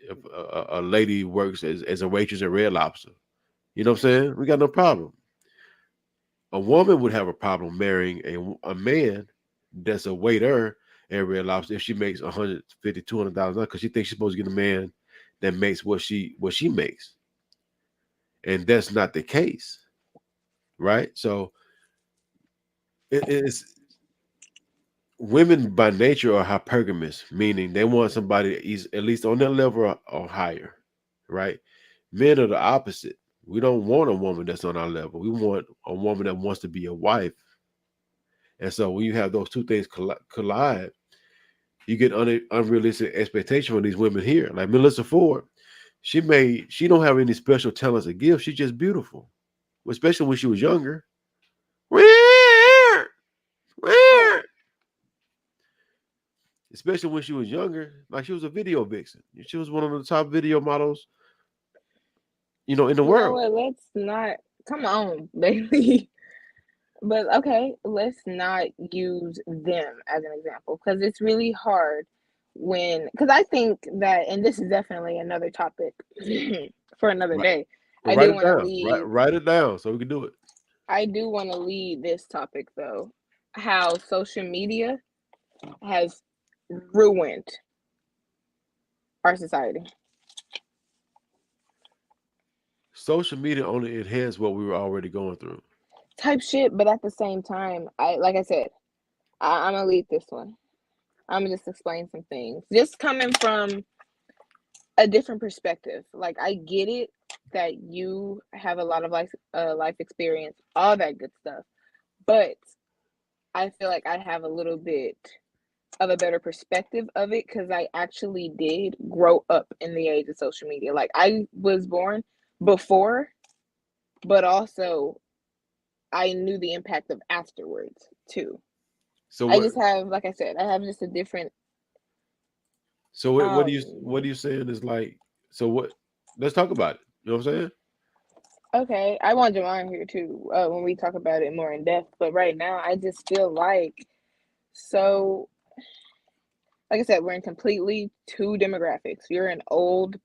if a lady works as a waitress at Red Lobster. You know what I'm saying? We got no problem. A woman would have a problem marrying a man that's a waiter at Red Lobster if she makes $150,000, $200,000 because she thinks she's supposed to get a man that makes what she makes, and that's not the case, right? So it's women by nature are hypergamous, meaning they want somebody at least on their level or higher, right? Men are the opposite. We don't want a woman that's on our level. We want a woman that wants to be a wife. And so when you have those two things collide, you get unrealistic expectation from these women here. Like Melissa Ford, she don't have any special talents or gifts. She's just beautiful, especially when she was younger. Especially when she was younger, like she was a video vixen. She was one of the top video models, in the world. What, let's not come on, baby. But okay, let's not use them as an example because it's really hard because I think that, and this is definitely another topic for another day. Well, write it down so we can do it. I do want to lead this topic though, how social media has ruined our society. Social media only enhanced what we were already going through. Type shit, but at the same time, I'm gonna lead this one. I'm gonna just explain some things, just coming from a different perspective. Like I get it that you have a lot of life experience, all that good stuff, but I feel like I have a little bit of a better perspective of it because I actually did grow up in the age of social media. Like I was born before, but also I knew the impact of afterwards too. So I just have, like I said, I have just a different. So what are you saying is like? So what? Let's talk about it. You know what I'm saying? Okay, I want Jamar here too when we talk about it more in depth. But right now, I just feel like like I said, we're in completely two demographics. You're an old.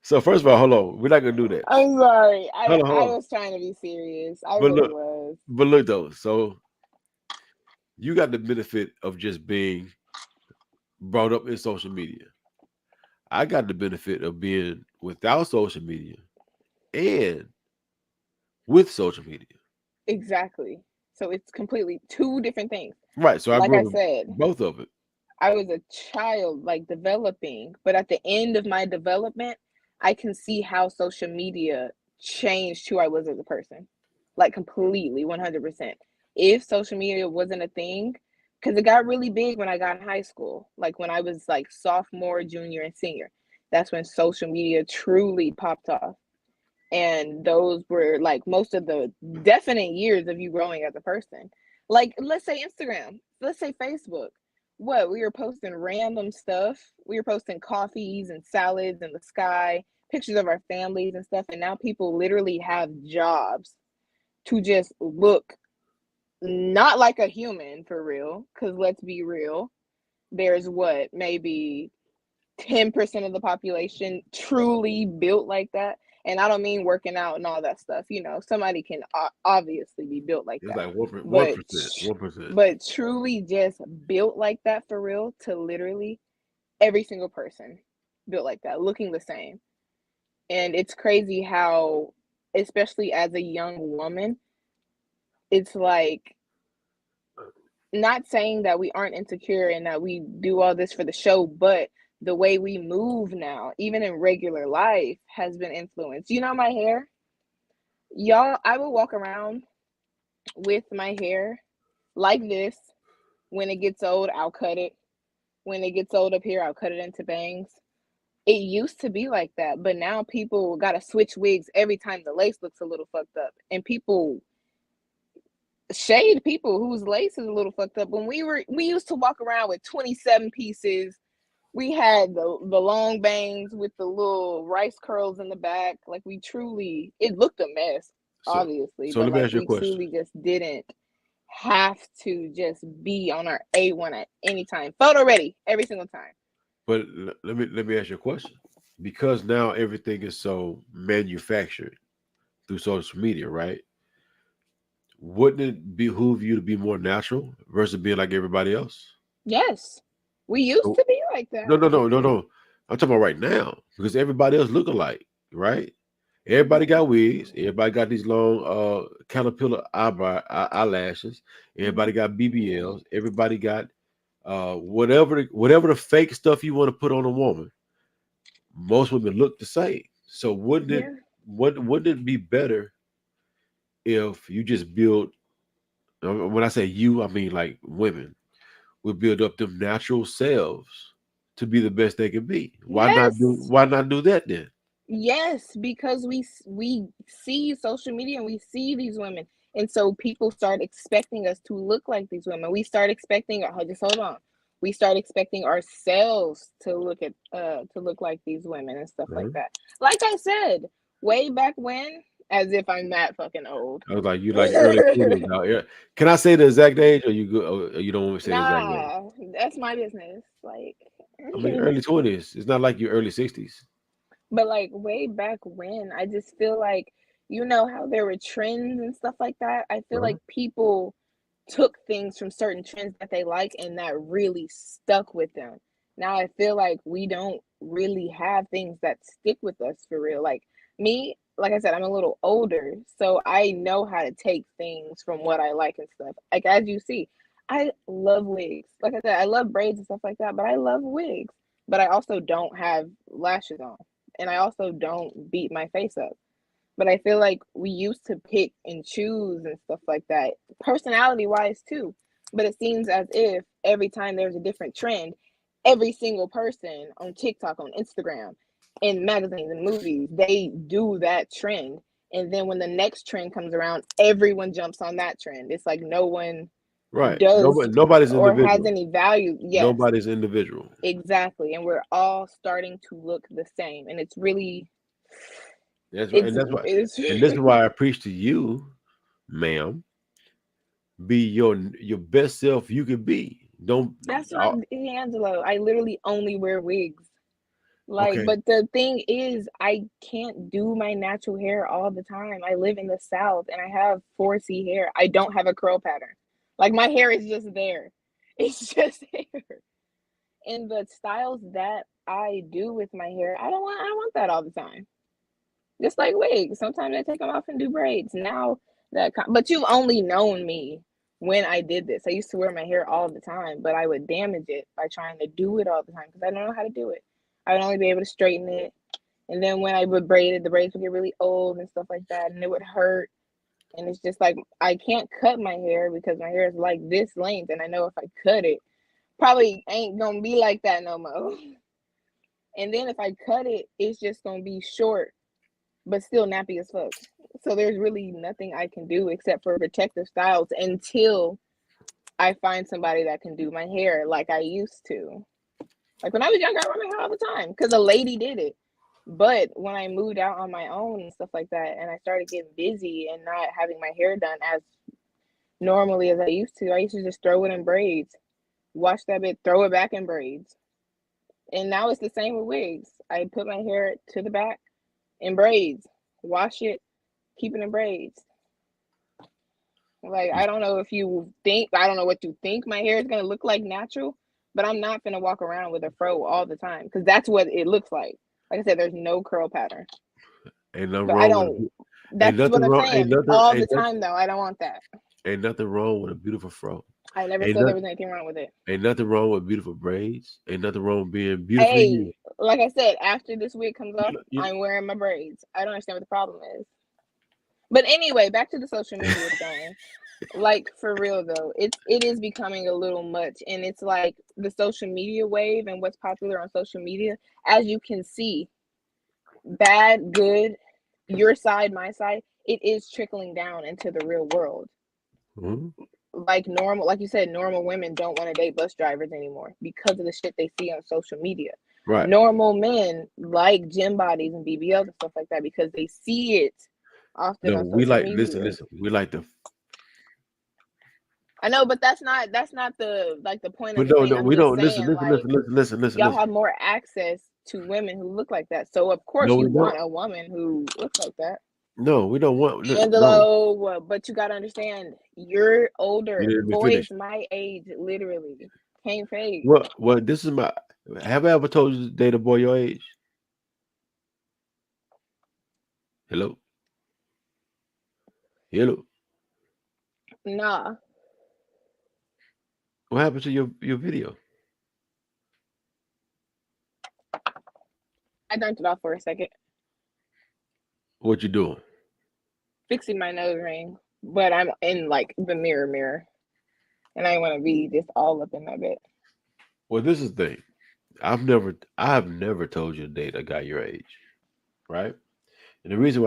So first of all, hold on. We're not gonna do that. I'm sorry. Hold on. I was trying to be serious. I really was. But look though, so you got the benefit of just being brought up in social media. I got the benefit of being without social media and with social media. Exactly. So it's completely two different things. Right. So I Like grew I up with said, both of it. I was a child, like developing, but at the end of my development, I can see how social media changed who I was as a person, like completely, 100%. If social media wasn't a thing, because it got really big when I got in high school, like when I was like sophomore, junior, and senior, that's when social media truly popped off. And those were like most of the definite years of you growing as a person. Like, let's say Instagram, let's say Facebook. What, we were posting random stuff. We were posting coffees and salads in the sky, pictures of our families and stuff. And now people literally have jobs to just look not like a human for real. Because let's be real, there's what, maybe 10% of the population truly built like that. And I don't mean working out and all that stuff. You know, somebody can obviously be built like It's that. like 1%. But 1%. but truly just built like that for real, to literally every single person built like that, looking the same. And it's crazy how, especially as a young woman, it's like, not saying that we aren't insecure and that we do all this for the show, but the way we move now, even in regular life, has been influenced. You know, my hair, y'all, I will walk around with my hair like this. When it gets old, I'll cut it. When it gets old up here, I'll cut it into bangs. It used to be like that, but now people got to switch wigs every time the lace looks a little fucked up. And people shade people whose lace is a little fucked up. When we used to walk around with 27 pieces. We had the long bangs with the little rice curls in the back. Like, we truly, it looked a mess, obviously, so but let me like ask you a we question. truly just didn't have to just be on our A1 at any time. Photo ready every single time. But let me ask you a question. Because now everything is so manufactured through social media, right? Wouldn't it behoove you to be more natural versus being like everybody else? Yes. We used So, to be like that. no. I'm talking about right now because everybody else look alike, right? Everybody got wigs. Everybody got these long caterpillar eyelashes. Everybody got BBLs. Everybody got whatever the fake stuff you want to put on a woman. Most women look the same. So wouldn't it be better if you just build? When I say you, I mean like women would build up them natural selves to be the best they can be. Why not do that then? Yes, because we see social media and we see these women, and so people start expecting us to look like these women. We start expecting, just hold on. We start expecting ourselves to look like these women and stuff like that. Like I said, way back when, as if I'm that fucking old. I was like, you like early 20s out here. Can I say the exact age, or you don't want me to say the exact age? Nah, that's my business. Like, I mean, early 20s. It's not like your early 60s. but like way back when, I just feel like, you know how there were trends and stuff like that. I feel like people took things from certain trends that they like and that really stuck with them. Now I feel like we don't really have things that stick with us for real. Like me, like I said, I'm a little older, so I know how to take things from what I like and stuff. Like, as you see, I love wigs. Like I said, I love braids and stuff like that, but I love wigs. But I also don't have lashes on, and I also don't beat my face up. But I feel like we used to pick and choose and stuff like that, personality wise too. But it seems as if every time there's a different trend, every single person on TikTok, on Instagram, in magazines and movies, they do that trend. And then when the next trend comes around, everyone jumps on that trend. It's like no one does Nobody's or has individual. any value. Yes. Nobody's individual. Exactly. And we're all starting to look the same. And it's really That's why I preach to you, ma'am. Be your best self you can be. That's what D'Angelo. I literally only wear wigs. Like, but the thing is, I can't do my natural hair all the time. I live in the South and I have 4C hair. I don't have a curl pattern. Like, my hair is just there. It's just hair. And the styles that I do with my hair, I don't want that all the time. Just like wigs, sometimes I take them off and do braids. Now but you've only known me when I did this. I used to wear my hair all the time, but I would damage it by trying to do it all the time because I don't know how to do it. I would only be able to straighten it. And then when I would braid it, the braids would get really old and stuff like that, and it would hurt. And it's just like, I can't cut my hair because my hair is like this length. And I know if I cut it, probably ain't going to be like that no more. And then if I cut it, it's just going to be short, but still nappy as fuck. So there's really nothing I can do except for protective styles until I find somebody that can do my hair like I used to. Like when I was younger, I wore my hair all the time because a lady did it. But when I moved out on my own and stuff like that, and I started getting busy and not having my hair done as normally as I used to just throw it in braids, wash that bit, throw it back in braids. And now it's the same with wigs. I put my hair to the back in braids, wash it, keep it in braids. Like, I don't know what you think my hair is going to look like natural, but I'm not going to walk around with a fro all the time because that's what it looks like. Like I said, there's no curl pattern. Ain't nothing But wrong. I don't. That's what I'm saying. All the time, though, I don't want that. Ain't nothing wrong with a beautiful fro. I never said there was anything wrong with it. Ain't nothing wrong with beautiful braids. Ain't nothing wrong with being beautiful. Hey, like I said, after this wig comes off, I'm wearing my braids. I don't understand what the problem is. But anyway, back to the social media thing. Like, for real though, it is becoming a little much, and it's like the social media wave and what's popular on social media, as you can see, bad, good, your side, my side, it is trickling down into the real world. Mm-hmm. Like you said, normal women don't want to date bus drivers anymore because of the shit they see on social media. Right. Normal men like gym bodies and BBLs and stuff like that because they see it often on social media. Listen, we like the. I know, but that's not the point of the thing. No, we don't. Listen. Y'all have more access to women who look like that. So of course you want a woman who looks like that. No, we don't want Angelo, but you gotta understand, you're older. Boys my age literally can't fade. Well, this is my. Have I ever told you to date a boy your age? Hello. Nah. What happened to your video? I turned it off for a second. What you doing? Fixing my nose ring, but I'm in like the mirror, and I want to be just all up in that bit. Well, this is the thing. I have never told you to date a guy your age, right? And the reason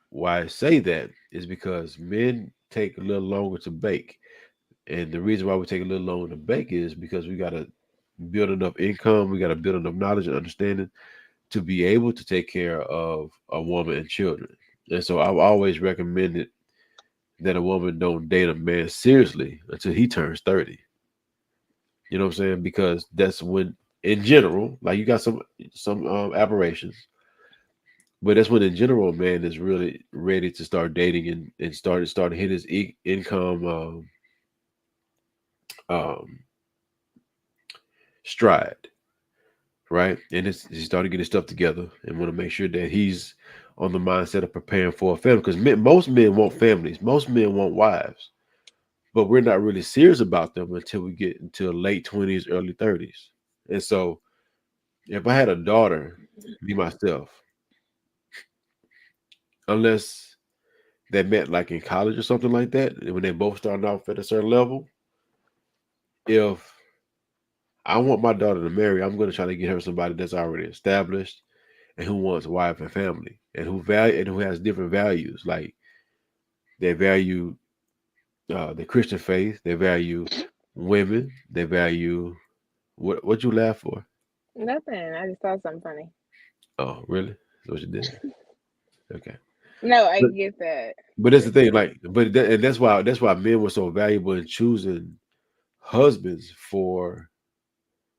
why I say that is because men take a little longer to bake. And the reason why we take a little longer to bake is because we got to build enough income, we got to build enough knowledge and understanding to be able to take care of a woman and children. And so I've always recommended that a woman don't date a man seriously until he turns 30. You know what I'm saying? Because that's when, in general, like you got some aberrations, but that's when in general, a man is really ready to start dating and start to hit his income stride, right? And he started getting stuff together and want to make sure that he's on the mindset of preparing for a family. Because most men want families, most men want wives, but we're not really serious about them until we get into late 20s, early 30s. And so, if I had a daughter, be myself, unless they met like in college or something like that, when they both started off at a certain level, if I want my daughter to marry, I'm going to try to get her somebody that's already established and who wants a wife and family and who has different values. Like they value the Christian faith, they value women, they value what you laugh for? Nothing. I just thought something funny. Oh, really? That's what you did? Okay. No, I get that. But that's the thing, like, and that's why men were so valuable in choosing husbands for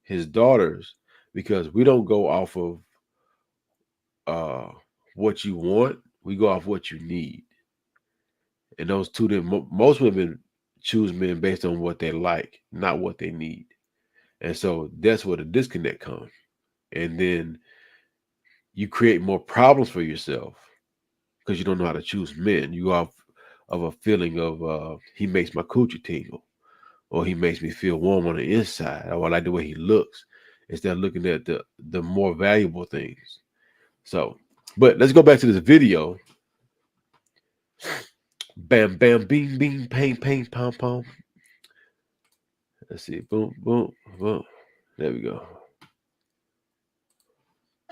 his daughters, because we don't go off of what you want, we go off what you need. And those two, most women choose men based on what they like, not what they need. And so that's where the disconnect comes. and then you create more problems for yourself because you don't know how to choose men. You off of a feeling of he makes my coochie tingle, or he makes me feel warm on the inside, or I like the way he looks, instead of looking at the more valuable things. So, but let's go back to this video. Bam, bam, bing, bing, pang, pang, pom, pom. Let's see. Boom, boom, boom. There we go.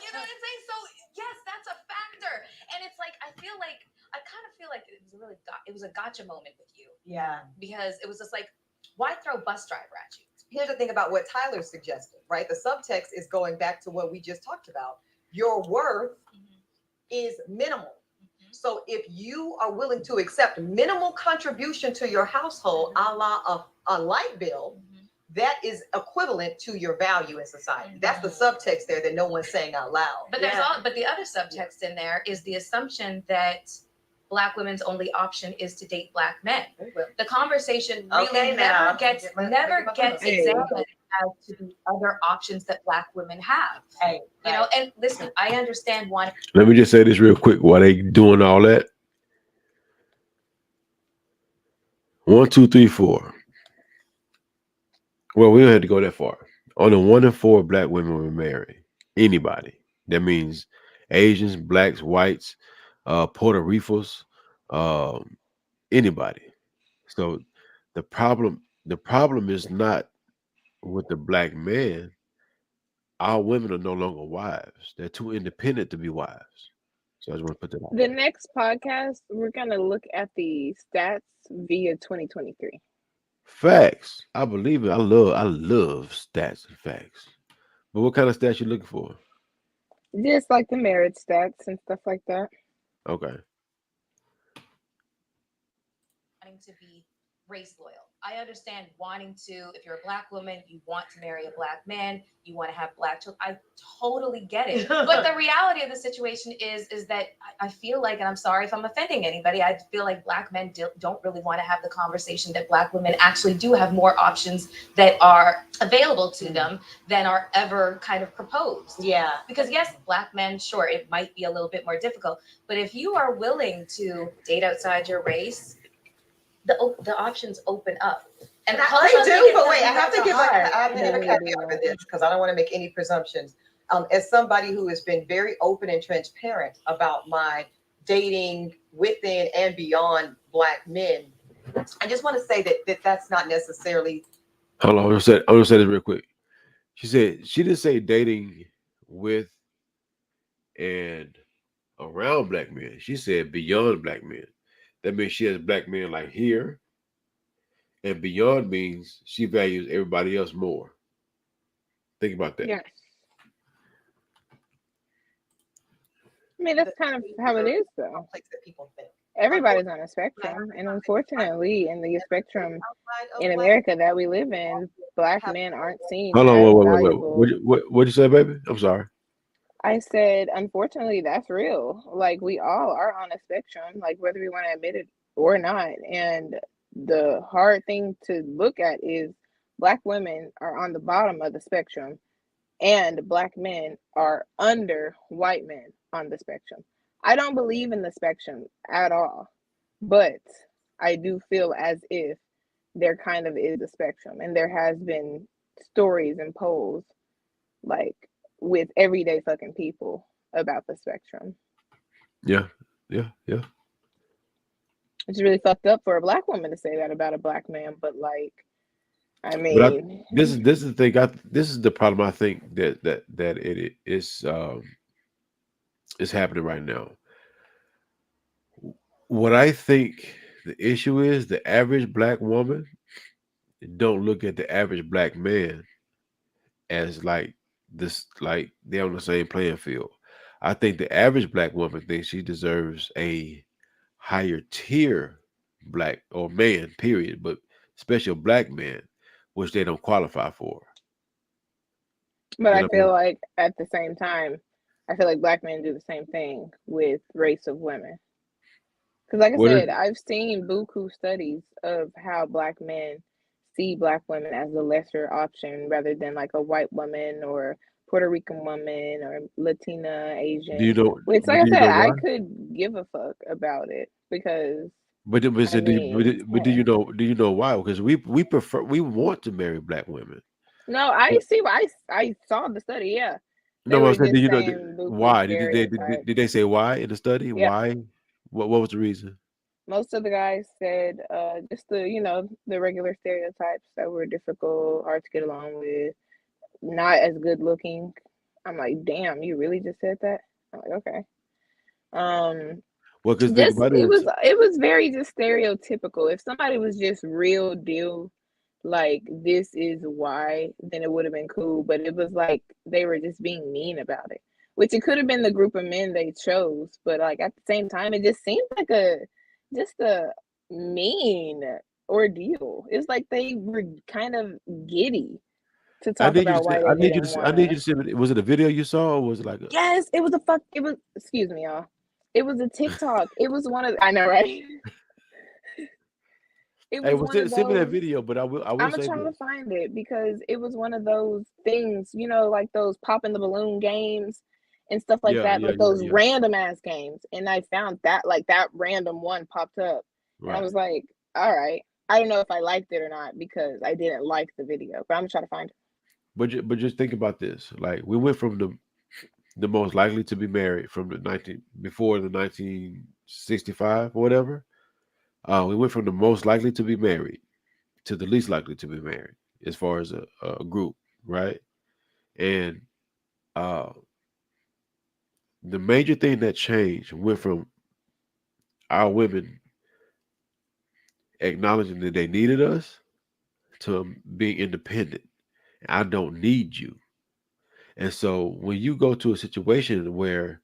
You know what I'm saying? So yes, that's a factor, and it's like I kind of feel like it was a gotcha moment with you. Yeah. Because it was just like, why throw bus driver at you? Here's the thing about what Tyler suggested, right? The subtext is going back to what we just talked about. Your worth is minimal. So if you are willing to accept minimal contribution to your household, a la a light bill, that is equivalent to your value in society. That's the subtext there that no one's saying out loud. But but the other subtext in there is the assumption that Black women's only option is to date Black men. The conversation really never gets examined as to the other options that Black women have. You know, and listen, I understand why. Let me just say this real quick while they doing all that. 1, 2, 3, 4. Well, we don't have to go that far. Only 1 in 4 Black women will marry anybody. That means Asians, Blacks, whites, Puerto Ricos, anybody. So the problem is not with the Black man. Our women are no longer wives. They're too independent to be wives. So I just want to put that out. The next podcast, we're gonna look at the stats via 2023. Facts. I believe it. I love stats and facts. But what kind of stats you looking for? Just like the marriage stats and stuff like that. Okay. Wanting to be race loyal. I understand wanting to, if you're a Black woman, you want to marry a Black man, you want to have Black children. I totally get it. But the reality of the situation is that I feel like, and I'm sorry if I'm offending anybody, I feel like Black men don't really want to have the conversation that Black women actually do have more options that are available to them than are ever kind of proposed. Yeah. Because yes, Black men, sure, it might be a little bit more difficult, but if you are willing to date outside your race, the options open up. And they do, but wait, I have to give a caveat for this because I don't want to make any presumptions. As somebody who has been very open and transparent about my dating within and beyond Black men, I just want to say that that's not necessarily. Hold on, I'm gonna say this real quick. She said she didn't say dating with and around Black men. She said beyond Black men. That means she has Black men like here, and beyond means she values everybody else more. Think about that. Yeah. I mean, that's kind of how it is, though. Everybody's on a spectrum, and unfortunately, in the spectrum in America that we live in, Black men aren't seen. Hold on, wait. valuable. What'd you say, baby? I'm sorry. I said, unfortunately, that's real. Like, we all are on a spectrum, like whether we want to admit it or not. And the hard thing to look at is Black women are on the bottom of the spectrum, and Black men are under white men on the spectrum. I don't believe in the spectrum at all, but I do feel as if there kind of is a spectrum, and there has been stories and polls, like, with everyday fucking people about the spectrum. Yeah. It's really fucked up for a Black woman to say that about a Black man, but like, I mean, this is the thing. This is the problem. I think that it is happening right now. What I think the issue is, the average Black woman don't look at the average Black man as like this, like they're on the same playing field. I think the average Black woman thinks she deserves a higher tier Black or man, period, but special Black man, which they don't qualify for. but I feel like at the same time, I feel like Black men do the same thing with race of women. Because like I said, I've seen buku studies of how Black men see Black women as the lesser option rather than like a white woman or Puerto Rican woman or Latina, Asian. Do you know? Which, like Do I you said, know I why? could give a fuck about it because But I do you, mean, do you know? Do you know why? Because we want to marry Black women. no, I see. I saw the study. Yeah, they No, I were said, do just you know saying buku why? stereotypes. Did they say why in the study? Yeah, Why? What was the reason? most of the guys said just the regular stereotypes that were difficult, hard to get along with, not as good looking. I'm like, damn, you really just said that? I'm like, okay. Well, because think Just about it it. was very just stereotypical. If somebody was just real deal, like this is why, then it would have been cool. But it was like they were just being mean about it, which it could have been the group of men they chose, but like at the same time, it just seemed like just a mean ordeal. It's like they were kind of giddy to I talk need you to about say. why they didn't I need you wanna. to say. Was it a video you saw, or was it like a? Yes, it was excuse me, y'all. It was a TikTok. It was one of I know, right? It Hey, was well, one of send me that those. video. But I will I'm gonna say try to this. find it because it was one of those things, like those popping the balloon games and stuff like Yeah, that, yeah, like yeah, those yeah. random ass games. And I found that like that random one popped up. And I Right. was like, all right. I don't know if I liked it or not because I didn't like the video, but I'm gonna try to find it. But just think about this. Like we went from the most likely to be married from before the 1965 or whatever. We went from the most likely to be married to the least likely to be married as far as a group, right? And uh, the major thing that changed went from our women acknowledging that they needed us to being independent. I don't need you. And so when you go to a situation where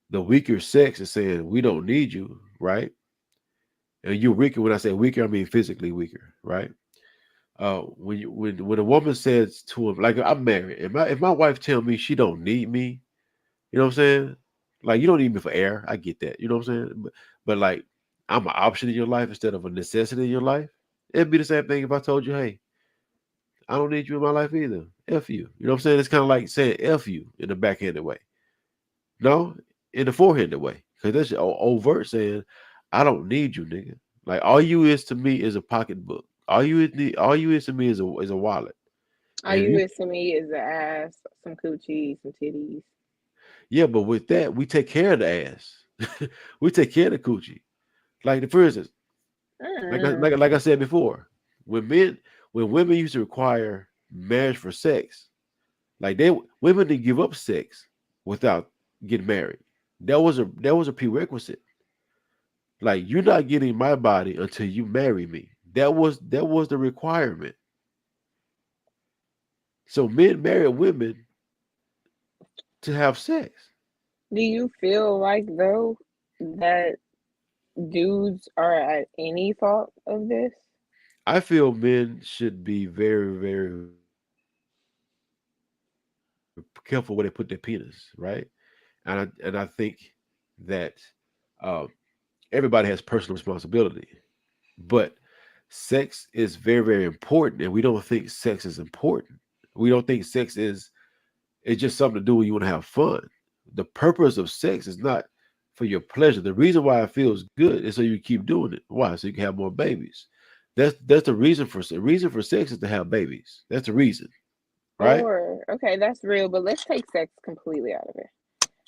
the weaker sex is saying we don't need you, right? And you're weaker. When I say weaker, I mean physically weaker, right? When a woman says to him, like I'm married, if my wife tell me she don't need me, you know what I'm saying? Like you don't need me for air. I get that. You know what I'm saying? But like I'm an option in your life instead of a necessity in your life. It'd be the same thing if I told you, hey, I don't need you in my life either. F you. You know what I'm saying? It's kind of like saying F you in a backhanded way. No, in the forehanded way. Because that's overt saying, I don't need you, nigga. Like all you is to me is a pocketbook. All you is to me is a wallet. All And you you is to me is the ass, some coochie, some titties. yeah, but with that, we take care of the ass. We take care of the coochie. Like for instance, like I said before, when women used to require marriage for sex, like women didn't give up sex without getting married. That was a prerequisite. Like you're not getting my body until you marry me. That was the requirement. So men marry women to have sex. Do you feel like though that dudes are at any fault of this? I feel men should be very, very careful where they put their penis, right? And I think that um, everybody has personal responsibility, but sex is very, very important, and we don't think sex is important. We don't think sex is it's just something to do when you want to have fun. The purpose of sex is not for your pleasure. The reason why it feels good is so you keep doing it. Why? So you can have more babies. That's the reason for sex is to have babies. That's the reason, right? Or okay, that's real, but let's take sex completely out of it.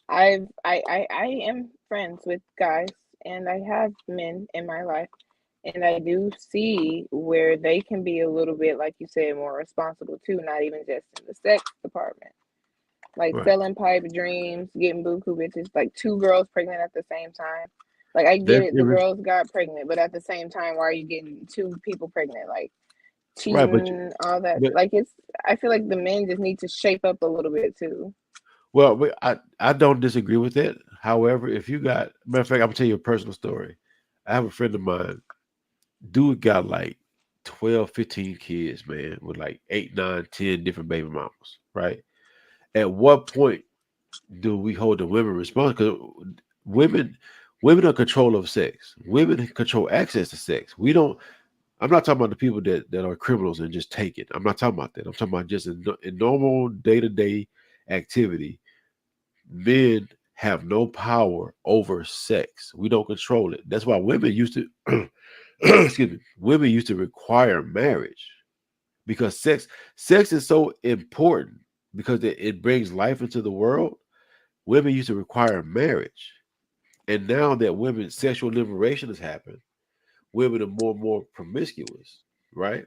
I am friends with guys and I have men in my life and I do see where they can be a little bit, like you said, more responsible too, not even just in the sex department. Like Right. selling pipe dreams, getting buku bitches, like 2 girls pregnant at the same time. Like I get That's it, the girls got pregnant, but at the same time, why are you getting 2 people pregnant? Like right, cheating, all that. but Like I feel like the men just need to shape up a little bit too. well, I don't disagree with that. However, if you got matter of fact, I'm gonna tell you a personal story. I have a friend of mine. Dude got like 12, 15 kids, man, with like 8, 9, 10 different baby mamas, right? At what point do we hold the women responsible? Because women are control of sex. Women control access to sex. We don't. I'm not talking about the people that are criminals and just take it. I'm not talking about that. I'm talking about just in normal day-to-day activity. Men have no power over sex. We don't control it. That's why women used to excuse me, women used to require marriage because sex is so important because it brings life into the world. Women used to require marriage. And now that women's sexual liberation has happened, women are more and more promiscuous, right?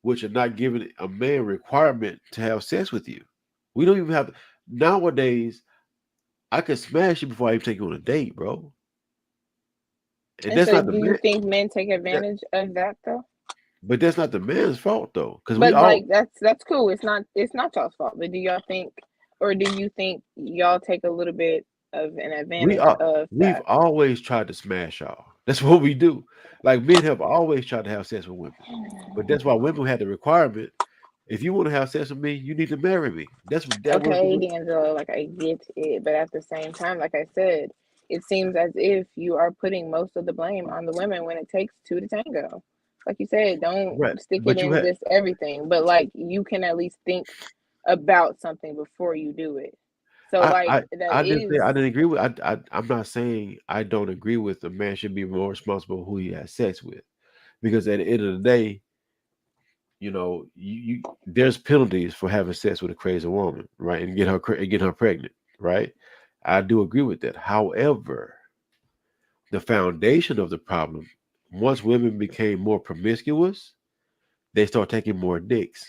Which are not giving a man requirement to have sex with you. We don't even have nowadays. I could smash you before I even take you on a date, bro. And And that's so not the do you man. think men take advantage of that though? But that's not the man's fault though, because we But all like that's cool. It's not y'all's fault. But do y'all think, or do you think y'all take a little bit of an advantage of we've that? always tried to smash y'all. That's what we do. Like men have always tried to have sex with women, but that's why women had the requirement. If you want to have sex with me, you need to marry me. That was Okay, D'Angelo, like I get it, but at the same time, like I said, it seems as if you are putting most of the blame on the women when it takes two to tango. Like you said, don't right. stick it But you in had just everything, but like you can at least think about something before you do it. So like that I didn't say is I didn't agree with I'm not saying I don't agree with a man should be more responsible who he has sex with. Because at the end of the day, you know, you there's penalties for having sex with a crazy woman, right? And get her pregnant, right? I do agree with that. However, the foundation of the problem, once women became more promiscuous, they start taking more dicks.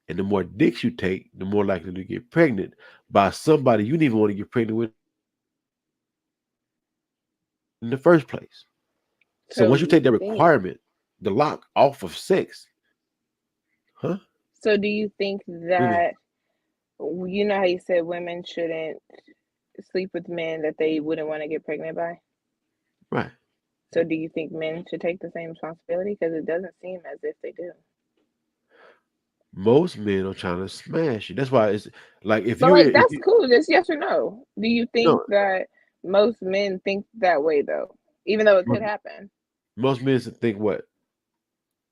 And the more dicks you take, the more likely to get pregnant by somebody you didn't even want to get pregnant with in the first place. So so once you take the you think requirement, the lock off of sex, huh? so do you think What do you mean? that you know how you said women shouldn't sleep with men that they wouldn't want to get pregnant by? Right. So do you think men should take the same responsibility? Because it doesn't seem as if they do. Most men are trying to smash you. That's why it's like But like if that's you cool. Just yes or no. Do you think no that most men think that way though? Even though it could most, happen. most men think what?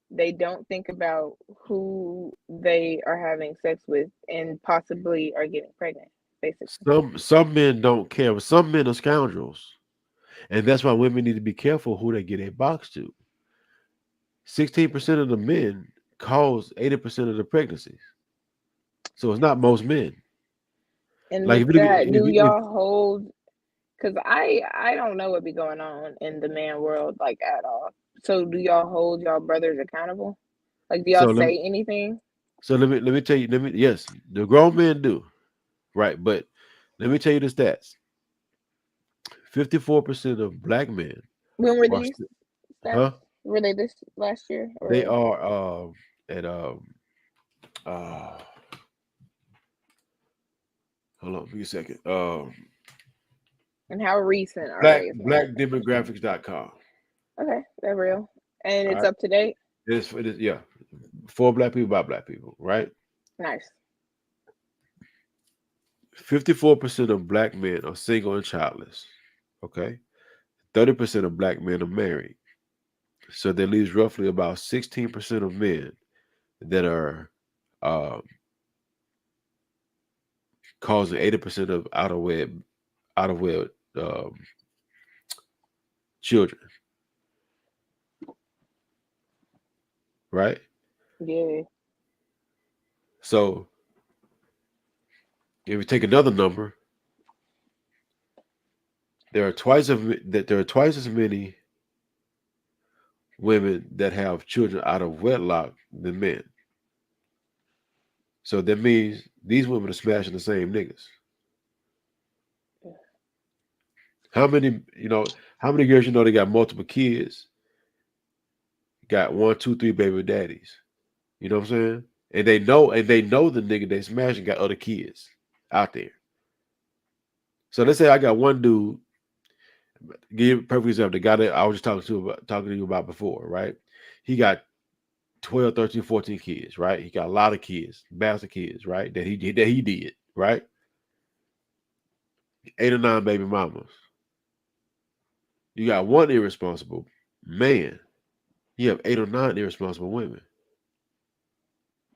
They don't think about who they are having sex with and possibly are getting pregnant, basically. Some men don't care, but some men are scoundrels. And that's why women need to be careful who they get a box to. 16% of the men cause 80% of the pregnancies. So it's not most men. And Like with that, do y'all hold? Because I don't know what be going on in the man world like at all. So do y'all hold y'all brothers accountable? Like do so y'all let me say anything? let me tell you, yes, the grown men do, right? But let me tell you the stats. 54% of black men When were are these stats? huh? Were they this last year They or? are at uh hold on, give me a second. And how recent are they? Is my other question. Blackdemographics.com. Okay, they're real. And All it's right. up to date? It is yeah. For black people by black people, right? Nice. 54% of black men are single and childless. Okay. 30% of black men are married. So that leaves roughly about 16% of men that are um, causing 80% of out of wed children, right? Yeah. So if we take another number, there are twice as many women that have children out of wedlock than men. So that means these women are smashing the same niggas. How many, how many girls they got multiple kids, got 1, 2, 3 baby daddies. You know what I'm saying? And they know the nigga they smashing got other kids out there. So let's say I got one dude, give you a perfect example, the guy that I was just talking to you about before, right? He got 12, 13, 14 kids, right? He got a lot of kids, bastard kids, right? That he did, right? 8 or 9 baby mamas. You got one irresponsible man. you have 8 or 9 irresponsible women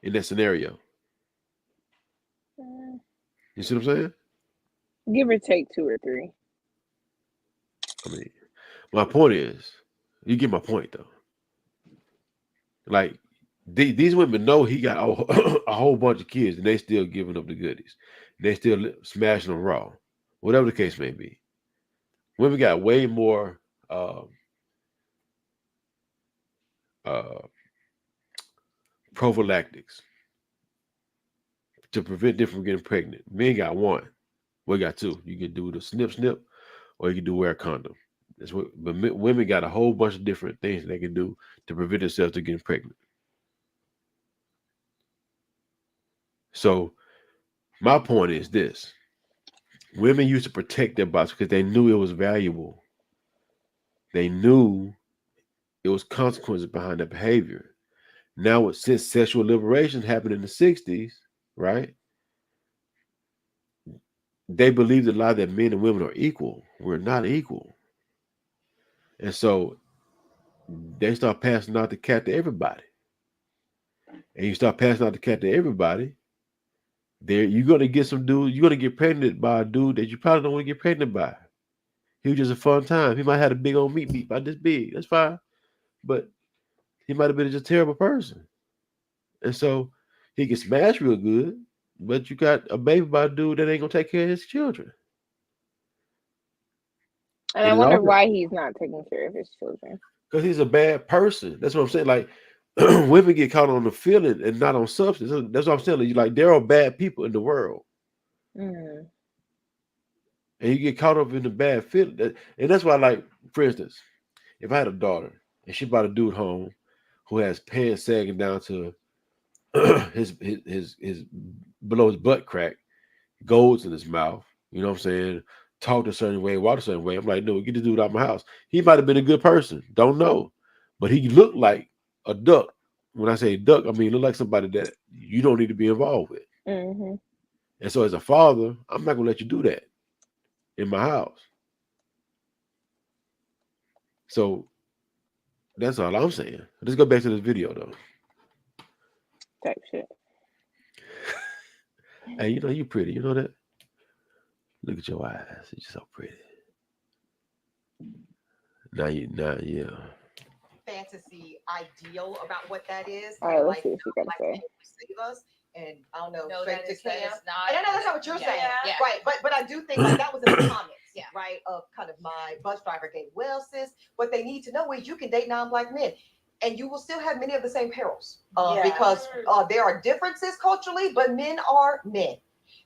in that scenario. You see what I'm saying? Give or take 2 or 3. I mean, my point is, you get my point though. Like these women know he got a whole bunch of kids, and they still giving up the goodies. They still smashing them raw, whatever the case may be. Women got way more prophylactics to prevent them from getting pregnant. Men got 1. We got 2. You can do the snip, or you can do wear a condom. That's what, but women got a whole bunch of different things they can do to prevent themselves from getting pregnant. So my point is this: women used to protect their bodies because they knew it was valuable. They knew it was consequences behind their behavior. Now, since sexual liberation happened in the 60s, right? They believed a lot that men and women are equal. We're not equal. And so they start passing out the cat to everybody. And you start passing out the cat to everybody, there you're gonna get some dude, you're gonna get pregnant by a dude that you probably don't want to get pregnant by. He was just a fun time. He might have had a big old meat about this big. That's fine. But he might have been just a terrible person. And so he can smash real good, but you got a baby by a dude that ain't gonna take care of his children. And I wonder why he's not taking care of his children. Because he's a bad person. That's what I'm saying. Like women get caught on the feeling and not on substance. That's what I'm saying. You like there are bad people in the world. Mm. And you get caught up in the bad feeling. And that's why, like, for instance, if I had a daughter and she brought a dude home who has pants sagging down to his below his butt crack, golds in his mouth, you know what I'm saying? Talk a certain way, walk a certain way. I'm like, no, get this dude out of my house. He might have been a good person, don't know, but he looked like a duck. When I say duck, I mean look like somebody that you don't need to be involved with. Mm-hmm. And so, as a father, I'm not gonna let you do that in my house. So that's all I'm saying. Let's go back to this video though. Type shit. Hey, you know you pretty. You know that. Look at your eyes. You're just so pretty. Now, yeah. Fantasy ideal about what that is. All right, let's like, see what she got to say. Save us, and I don't know, No, straight that to is camp. not. And I know that's not what you're saying, Yeah. right? But I do think like that was in the comments, Yeah. right? Of kind of my bus driver gave. Well, sis, what they need to know is you can date non-black men, and you will still have many of the same perils because there are differences culturally, but men are men.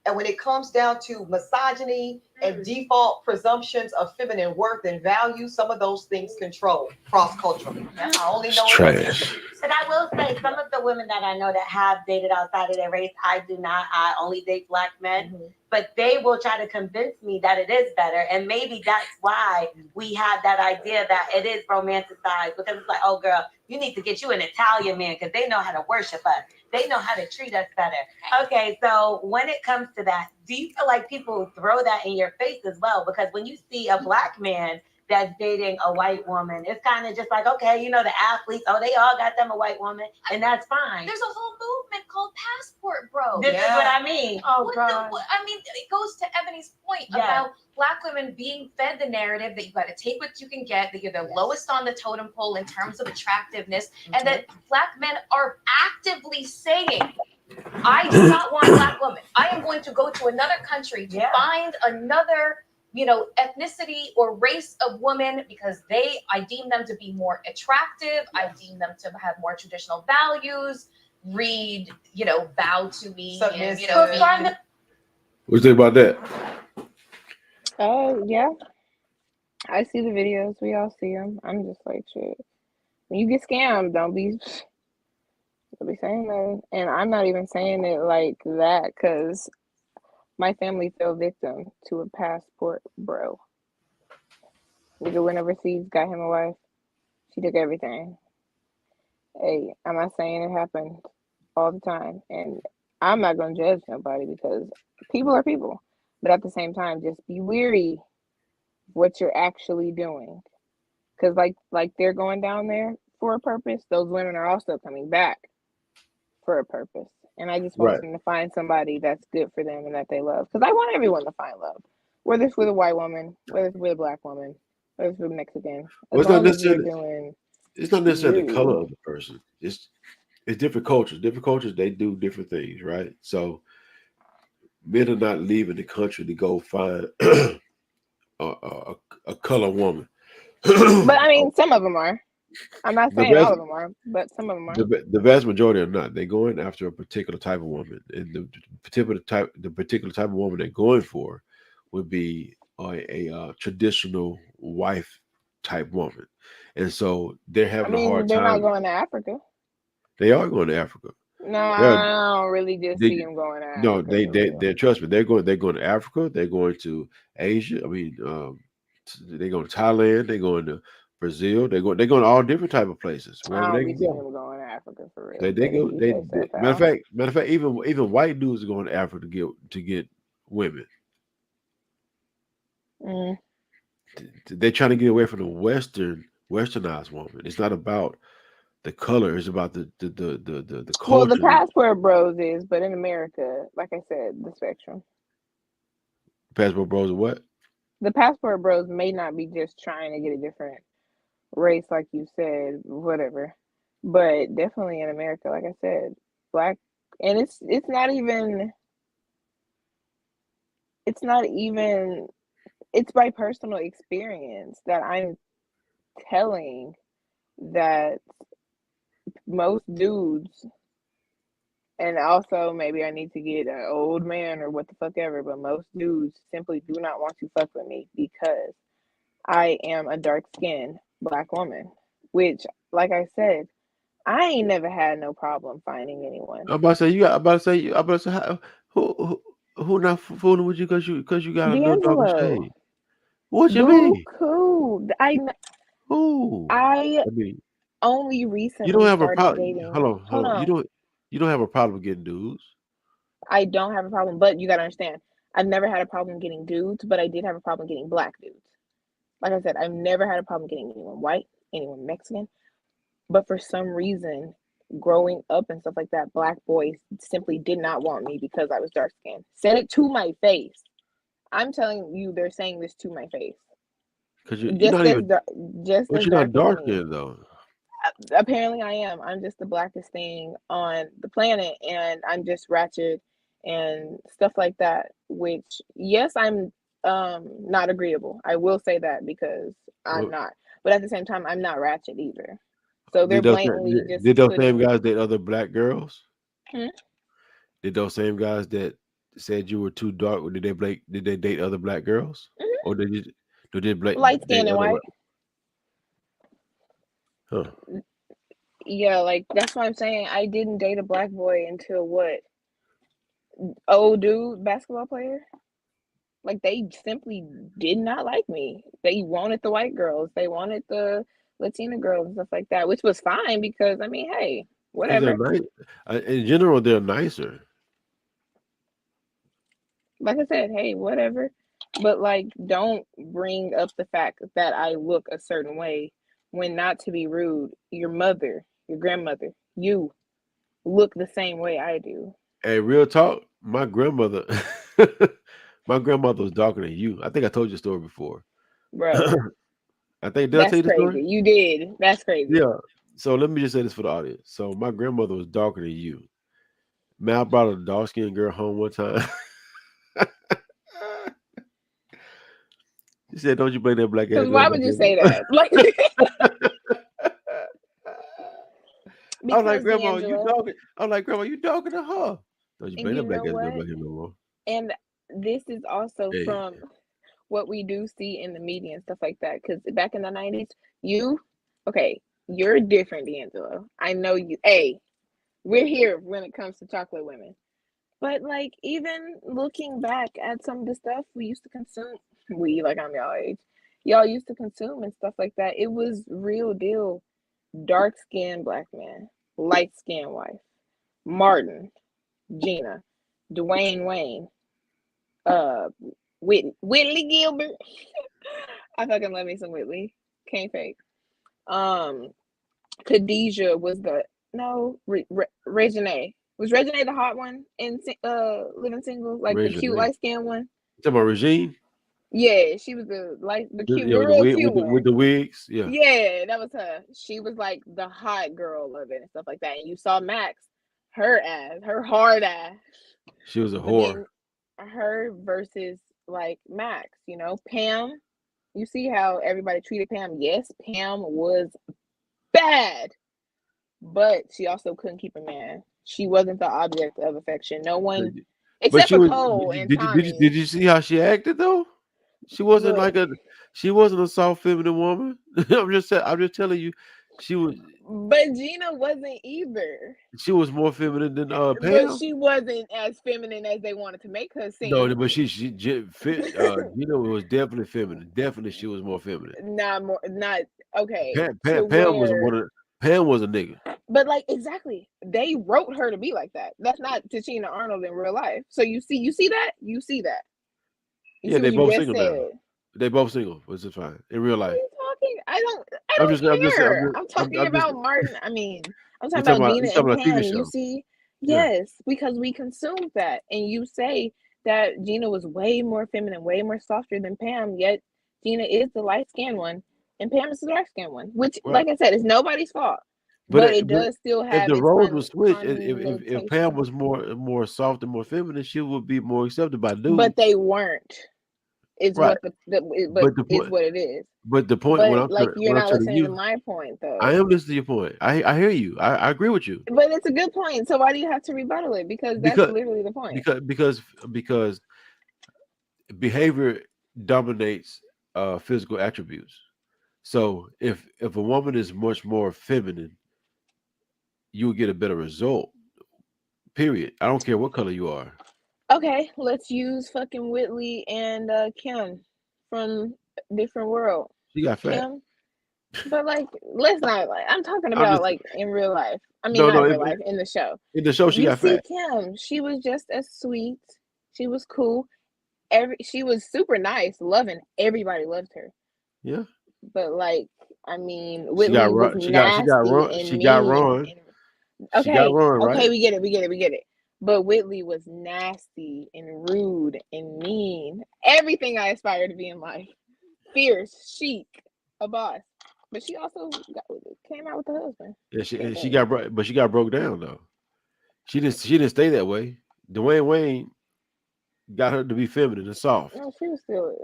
And when it comes down to misogyny and default presumptions of feminine worth and value, some of those things control cross-culturally. I only know Trash. And I will say, some of the women that I know that have dated outside of their race, I do not. I only date black men. Mm-hmm. But they will try to convince me that it is better. And maybe that's why we have that idea that it is romanticized. Because it's like, oh, girl, you need to get you an Italian man because they know how to worship us. They know how to treat us better. Okay, so when it comes to that, do you feel like people throw that in your face as well? Because when you see a black man that's dating a white woman, it's kind of just like, okay, you know, the athletes, oh, they all got them a white woman, and that's fine. There's a whole movement called Passport Bro. This is what I mean. Oh, God. I mean, it goes to Ebony's point about black women being fed the narrative that you got to take what you can get, that you're the lowest on the totem pole in terms of attractiveness, and that black men are actively saying, I do not want a black woman. I am going to go to another country to find another, you know, ethnicity or race of woman because I deem them to be more attractive. I deem them to have more traditional values. Read, you know, bow to me. And, you know, what do you think about that? Oh, yeah. I see the videos. We all see them. I'm just like, shit. When you get scammed, don't be saying that. And I'm not even saying it like that because my family fell victim to a passport bro. Nigga went overseas, got him a wife. She took everything. Hey, I'm not saying it happened all the time. And I'm not going to judge nobody because people are people. But at the same time, just be weary what you're actually doing. Because like they're going down there for a purpose, those women are also coming back for a purpose. And I just want Right. them to find somebody that's good for them and that they love. Because I want everyone to find love, whether it's with a white woman, whether it's with a black woman, whether it's with a Mexican. Well, As it's not long as you're necessarily doing the color you. of the person. It's different cultures. Different cultures, they do different things, right? So men are not leaving the country to go find a color woman. But I mean, some of them are. I'm not The saying all vast, of them are, but some of them are. the vast majority are not. They're going after a particular type of woman, and the particular type of woman they're going for would be a traditional wife type woman, and so they're I having a mean, hard they're not time. going to Africa. They are going to Africa. No, They're, I don't really just they see them going to no, Africa for real. they trust me. They're going to Africa. They're going to Asia. I mean, they go to Thailand. They're going to Brazil. They're going to all different type of places I wherever don't they be can seeing go. them going to Africa for real. They go. Keep They themselves matter out. of fact, even white dudes are going to Africa to get women. Mm. They're trying to get away from the westernized woman. It's not about the color. It's about the Well, the culture. passport bros is, but in America, like I said, the spectrum. Passport bros are what? The passport bros may not be just trying to get a different race, like you said, whatever. But definitely in America, like I said, black, and it's not even it's by personal experience that I'm telling that most dudes, and also maybe I need to get an old man or what the fuck ever, but most dudes simply do not want to fuck with me because I am a dark-skinned black woman, which, like I said, I ain't never had no problem finding anyone. I'm about to say I'm about to say who not fooling with you because you got a little darker D'Angelo, shade. What you mean? Buku. Who? I I mean, only you don't recently have a started problem. dating. Hold Hold on. on. You don't have a problem getting dudes. I don't have a problem, but you gotta understand, I've never had a problem getting dudes, but I did have a problem getting black dudes. Like I said, I've never had a problem getting anyone white, anyone Mexican, but for some reason, growing up and stuff like that, black boys simply did not want me because I was dark skinned. Said it to my face. I'm telling you, they're saying this to my face. Because you're Just not as even. just But as you're not dark as dark me. skinned though. Apparently, I am. I'm just the blackest thing on the planet, and I'm just ratchet and stuff like that. Which, yes, I'm not agreeable. I will say that because I'm Well, not. But at the same time, I'm not ratchet either. So they're did those blatantly just did those same putting. guys date other black girls? Hmm? Did those same guys that said you were too dark? Did they date other black girls, or did they Light skin date and other? white. Huh. Yeah, like that's why I'm saying I didn't date a black boy until what? Old dude, basketball player. Like they simply did not like me. They wanted the white girls. They wanted the Latina girls and stuff like that, which was fine because I mean, hey, Because they're whatever. nice. In general, they're nicer. Like I said, hey, whatever. But like, don't bring up the fact that I look a certain way when, not to be rude, your mother, your grandmother, you look the same way I do. Hey, real talk. My grandmother, my grandmother was darker than you. I think I told you the story before. Bro, Did I tell that's you the story? crazy. You did. That's crazy. Yeah. So let me just say this for the audience. So my grandmother was darker than you. Man, I brought a dark skinned girl home one time. She said, "Don't you blame that black ass Because girl why back would you there." say that? Like, I was like, because "Grandma, you D'Angelo, darker." I was like, "Grandma, you darker than her." Don't you and blame you that black know ass girl what? back here no more. And this is also Hey, from what we do see in the media and stuff like that. Because back in the 90s, okay, you're different, D'Angelo. I know you. Hey, we're here when it comes to chocolate women. But like, even looking back at some of the stuff we used to consume, like I'm y'all age, y'all used to consume and stuff like that. It was real deal. Dark skinned black man, light skinned wife, Martin, Gina, Dwayne Wayne, uh, Whitley Gilbert. I fucking love me some Whitley. Can't fake. Khadijah was the Reginae. Was Reginae the hot one in Living Single, like the cute Reginae. light skinned one? You talking about Regine? Yeah, she was the cute, Yeah, real cute with one. the wigs. Yeah. Yeah, that was her. She was like the hot girl of it and stuff like that. And you saw Max, her ass, her hard ass. She was a But whore. then her versus like Max, you know, Pam. You see how everybody treated Pam. Yes, Pam was bad, but she also couldn't keep a man. She wasn't the object of affection. No one, But except she for was. Cole and Tommy. Did you see how she acted though? She wasn't Look, she wasn't a soft feminine woman. I'm just telling you, she was but Gina wasn't either. she was more feminine than But Pam. she wasn't as feminine as they wanted to make her seem. No, but Gina was definitely feminine. Definitely, she was more feminine. Not okay. Pam was a nigga. But like exactly, they wrote her to be like that. That's not Tichina Arnold in real life. So you see that. You see They both single said. now. They both single, which is fine in real life. I don't care. I'm talking about Martin. I mean, I'm talking about Gina and Pam. You see, yes, because we consumed that, and you say that Gina was way more feminine, way more softer than Pam. Yet Gina is the light skinned one, and Pam is the dark skinned one. Which, like I said, is nobody's fault. But it does still have. If the roles were switched, if Pam was more soft and more feminine, she would be more accepted by dudes. But they weren't. Is right. what is what it is. But the point, you're not listening to my point, though. I am listening to your point. I hear you. I agree with you. But it's a good point. So why do you have to rebuttal it? Because that's literally the point. Because behavior dominates physical attributes. So if a woman is much more feminine, you will get a better result. Period. I don't care what color you are. Okay, let's use fucking Whitley and Kim from Different World. She got fat. Kim, but like, let's not like. I'm talking about like in real life. I mean, not in real life, in the show. In the show, she got fat. Kim, she was just as sweet. She was cool. She was super nice, loving. Everybody loved her. Yeah. But like, I mean, Whitley she got run. She got run. Okay. She got run, right? Okay, we get it. But Whitley was nasty and rude and mean. Everything I aspire to be in life. Fierce, chic, a boss. But she also came out with the husband. Yeah, she got broke down though. She didn't stay that way. Dwayne Wayne got her to be feminine and soft. No, she was still.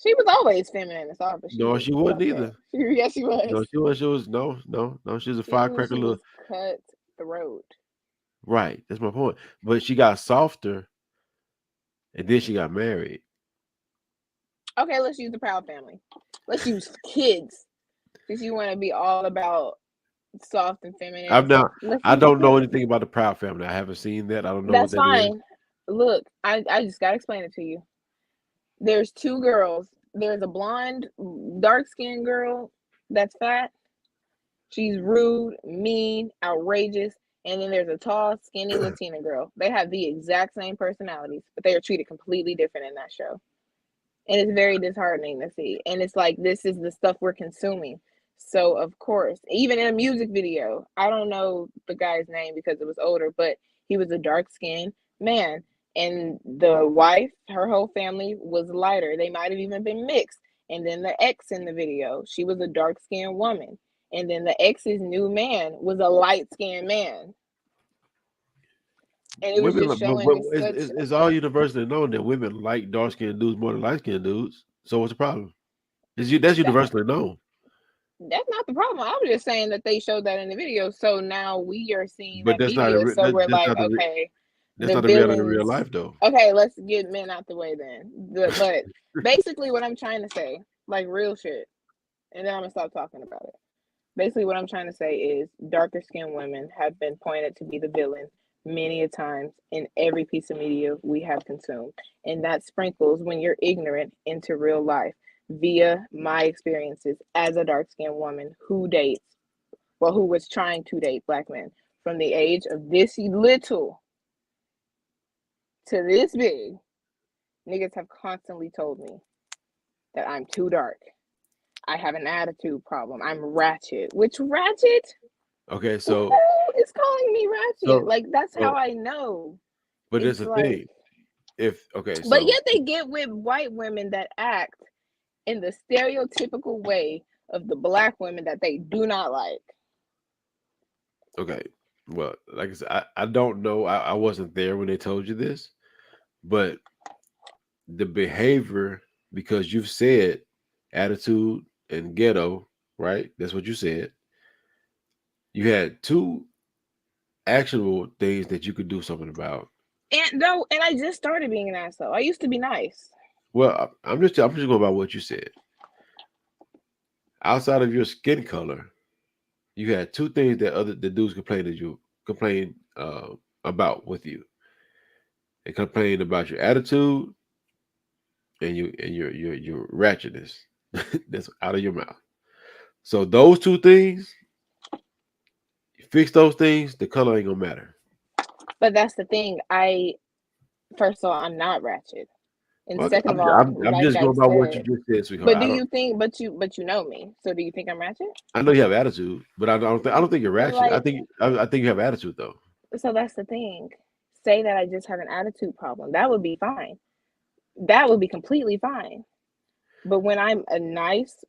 She was always feminine and soft. But she wasn't either. Yes, she was. No, she was. No. She was a firecracker little. Cut throat. Right, that's my point. But she got softer, and then she got married. Okay, let's use the Proud Family. Let's use kids. Since you want to be all about soft and feminine. I don't know anything about the Proud Family. I haven't seen that. I don't know. That's what that fine. Is. Look, I just gotta explain it to you. There's two girls. There's a blonde, dark-skinned girl that's fat. She's rude, mean, outrageous. And then there's a tall, skinny Latina girl. They have the exact same personalities, but they are treated completely different in that show. And it's very disheartening to see. And it's like, this is the stuff we're consuming. So, of course, even in a music video, I don't know the guy's name because it was older, but he was a dark-skinned man. And the wife, her whole family was lighter. They might have even been mixed. And then the ex in the video, she was a dark-skinned woman. And then the ex's new man was a light-skinned man. And it was just showing it's all universally known that women like dark-skinned dudes more than light-skinned dudes. So what's the problem? That's universally known. That's not the problem. I was just saying that they showed that in the video. So now we are seeing but that video. So we're like, okay. That's not the reality in real life, though. Okay, let's get men out the way then. But basically what I'm trying to say, like real shit, and then I'm going to stop talking about it. Basically what I'm trying to say is darker skinned women have been pointed to be the villain many a times in every piece of media we have consumed. And that sprinkles when you're ignorant into real life via my experiences as a dark-skinned woman who was trying to date black men from the age of this little to this big. Niggas have constantly told me that I'm too dark. I have an attitude problem. I'm ratchet. Which ratchet? Okay, so Who is calling me ratchet? So- like that's so- how I know. but there's It's a like- thing. If okay, so But yet they get with white women that act in the stereotypical way of the black women that they do not like. okay. Well, like I said, I don't know. I wasn't there when they told you this, but the behavior, because you've said attitude and ghetto, right? That's what you said. You had two actionable things that you could do something about. And I just started being an asshole. I used to be nice. Well, I'm just going by what you said. Outside of your skin color, you had two things that the dudes complained about with you. They complained about your attitude and your ratchetness. That's out of your mouth. So those two things, you fix those things, the color ain't gonna matter. But that's the thing. First of all, I'm not ratchet. And Well, second I'm of all, I'm like just I going by what you said, just said, sweetheart. but do you think? But you know me. So do you think I'm ratchet? I know you have attitude, but I don't think you're ratchet. I Like- think you have attitude though. So that's the thing. Say that I just have an attitude problem. That would be fine. That would be completely fine. But when I'm a nice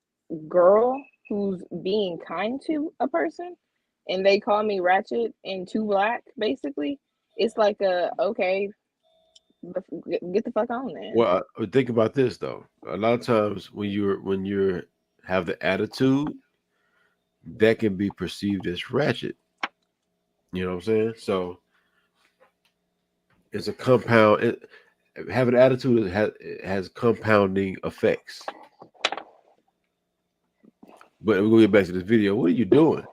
girl who's being kind to a person and they call me ratchet and too black, basically, it's like okay, get the fuck on then. Well, think about this though. A lot of times when you have the attitude, that can be perceived as ratchet. You know what I'm saying? So it's a compound. Having attitude has compounding effects. But we're gonna get back to this video. What are you doing?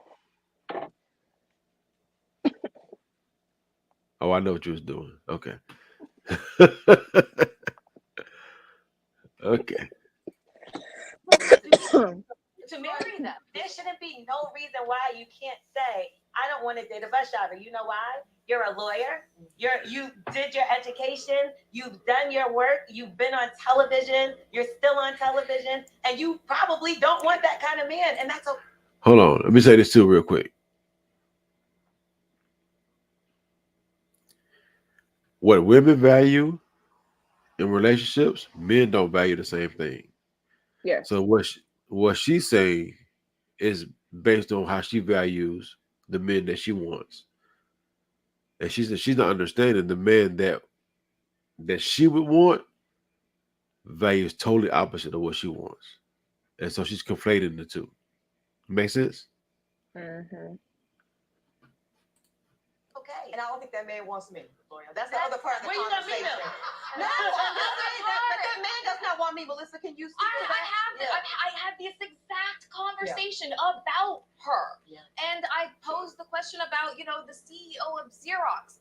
Oh, I know what you was doing. Okay. Okay. To marry them, there shouldn't be no reason why you can't say, I don't want to date a bus driver. You know why? You're a lawyer. You did your education. You've done your work. You've been on television. You're still on television, and you probably don't want that kind of man. And that's okay. Hold on. Let me say this too real quick. What women value in relationships, men don't value the same thing. Yeah. So what she's saying is based on how she values the men that she wants. And she's not understanding the man that she would want values totally opposite of what she wants. And so she's conflating the two. Make sense? Mm-hmm. Okay. And I don't think that man wants me, Gloria. That's the other part of the Where you gonna meet conversation. him? No, I'm not saying that, but that man does not want me. Melissa, can you speak to that? I had this exact conversation about her. Yeah. And I posed the question about, the CEO of Xerox.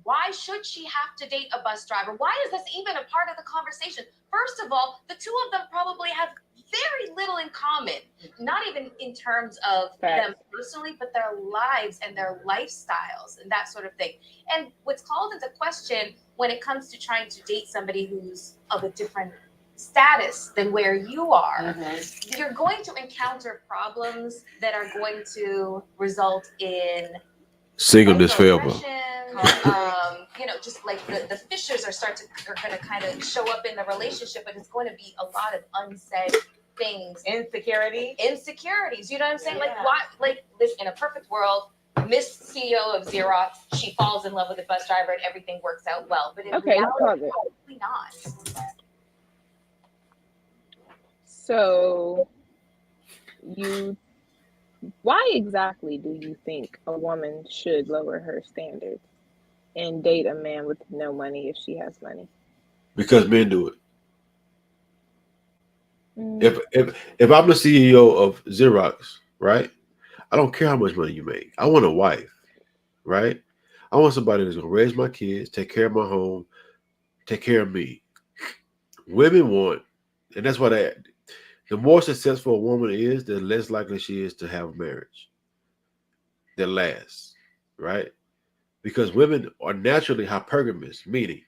Why should she have to date a bus driver? Why is this even a part of the conversation? First of all, the two of them probably have very little in common, not even in terms of them personally, but their lives and their lifestyles and that sort of thing. And what's called into question when it comes to trying to date somebody who's of a different status than where you are, you're going to encounter problems that are going to result in Singleness forever. Just like the fissures are going to kind of show up in the relationship, but it's going to be a lot of unsaid things. Insecurities. You know what I'm saying? Yeah. Like what? Like this in a perfect world, Miss CEO of Xerox, she falls in love with a bus driver and everything works out well. But in reality, probably not. So why exactly do you think a woman should lower her standards and date a man with no money if she has money? Because men do it. If I'm the CEO of Xerox, right? I don't care how much money you make. I want a wife, right? I want somebody that's gonna raise my kids, take care of my home, take care of me. Women want, and that's why the more successful a woman is, the less likely she is to have a marriage that lasts, right? Because women are naturally hypergamous, meaning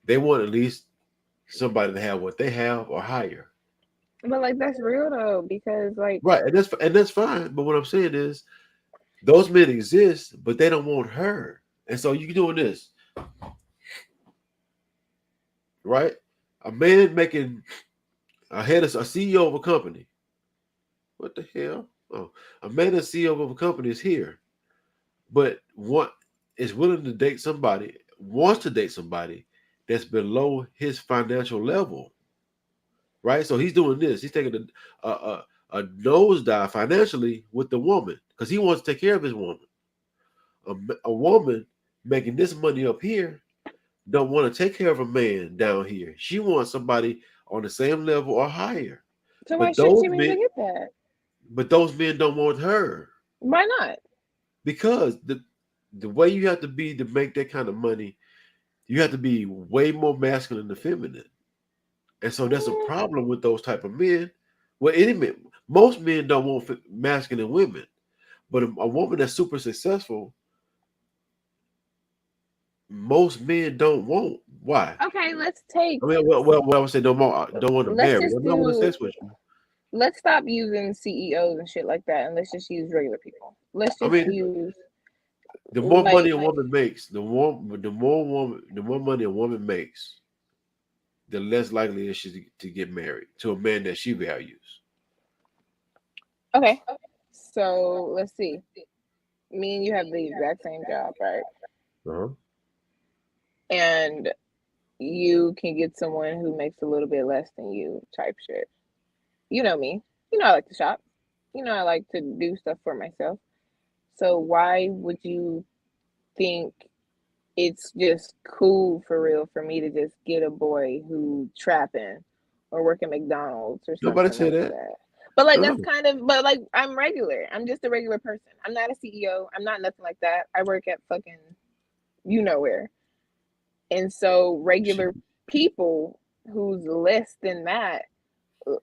they want at least somebody to have what they have or higher. But that's real though, because right, and that's fine. But what I'm saying is, Those men exist, but they don't want her. And so you doing this, right? A man making a CEO of a company. What the hell? Oh, a man that's CEO of a company is here, but what is willing to date somebody, wants to date somebody that's below his financial level, right? So he's doing this. He's taking a nosedive financially with the woman because he wants to take care of his woman. A woman making this money up here don't want to take care of a man down here. She wants somebody on the same level or higher. So why shouldn't she be able to get that? But those men don't want her. Why not? Because the way you have to be to make that kind of money, you have to be way more masculine than feminine. And so that's a problem with those type of men. Well, any men, most men don't want masculine women, but a woman that's super successful, most men don't want. Why? Okay, let's take. I mean, well I would say don't want to marry. I'm not want to sex with you. Let's stop using CEOs and shit like that, and let's just use regular people. Let's just use. The more money a woman makes, the more money a woman makes, the less likely is she to get married to a man that she values. Okay, so let's see. Me and you have the exact same job, right? Uh-huh. And you can get someone who makes a little bit less than you, type shit. You know me. You know I like to shop. You know I like to do stuff for myself. So why would you think it's just cool for real for me to just get a boy who trapping or work at McDonald's or something? Nobody said that. But like that's kind of, but like I'm regular. I'm just a regular person. I'm not a CEO. I'm not nothing like that. I work at fucking you know where. And so regular people who's less than that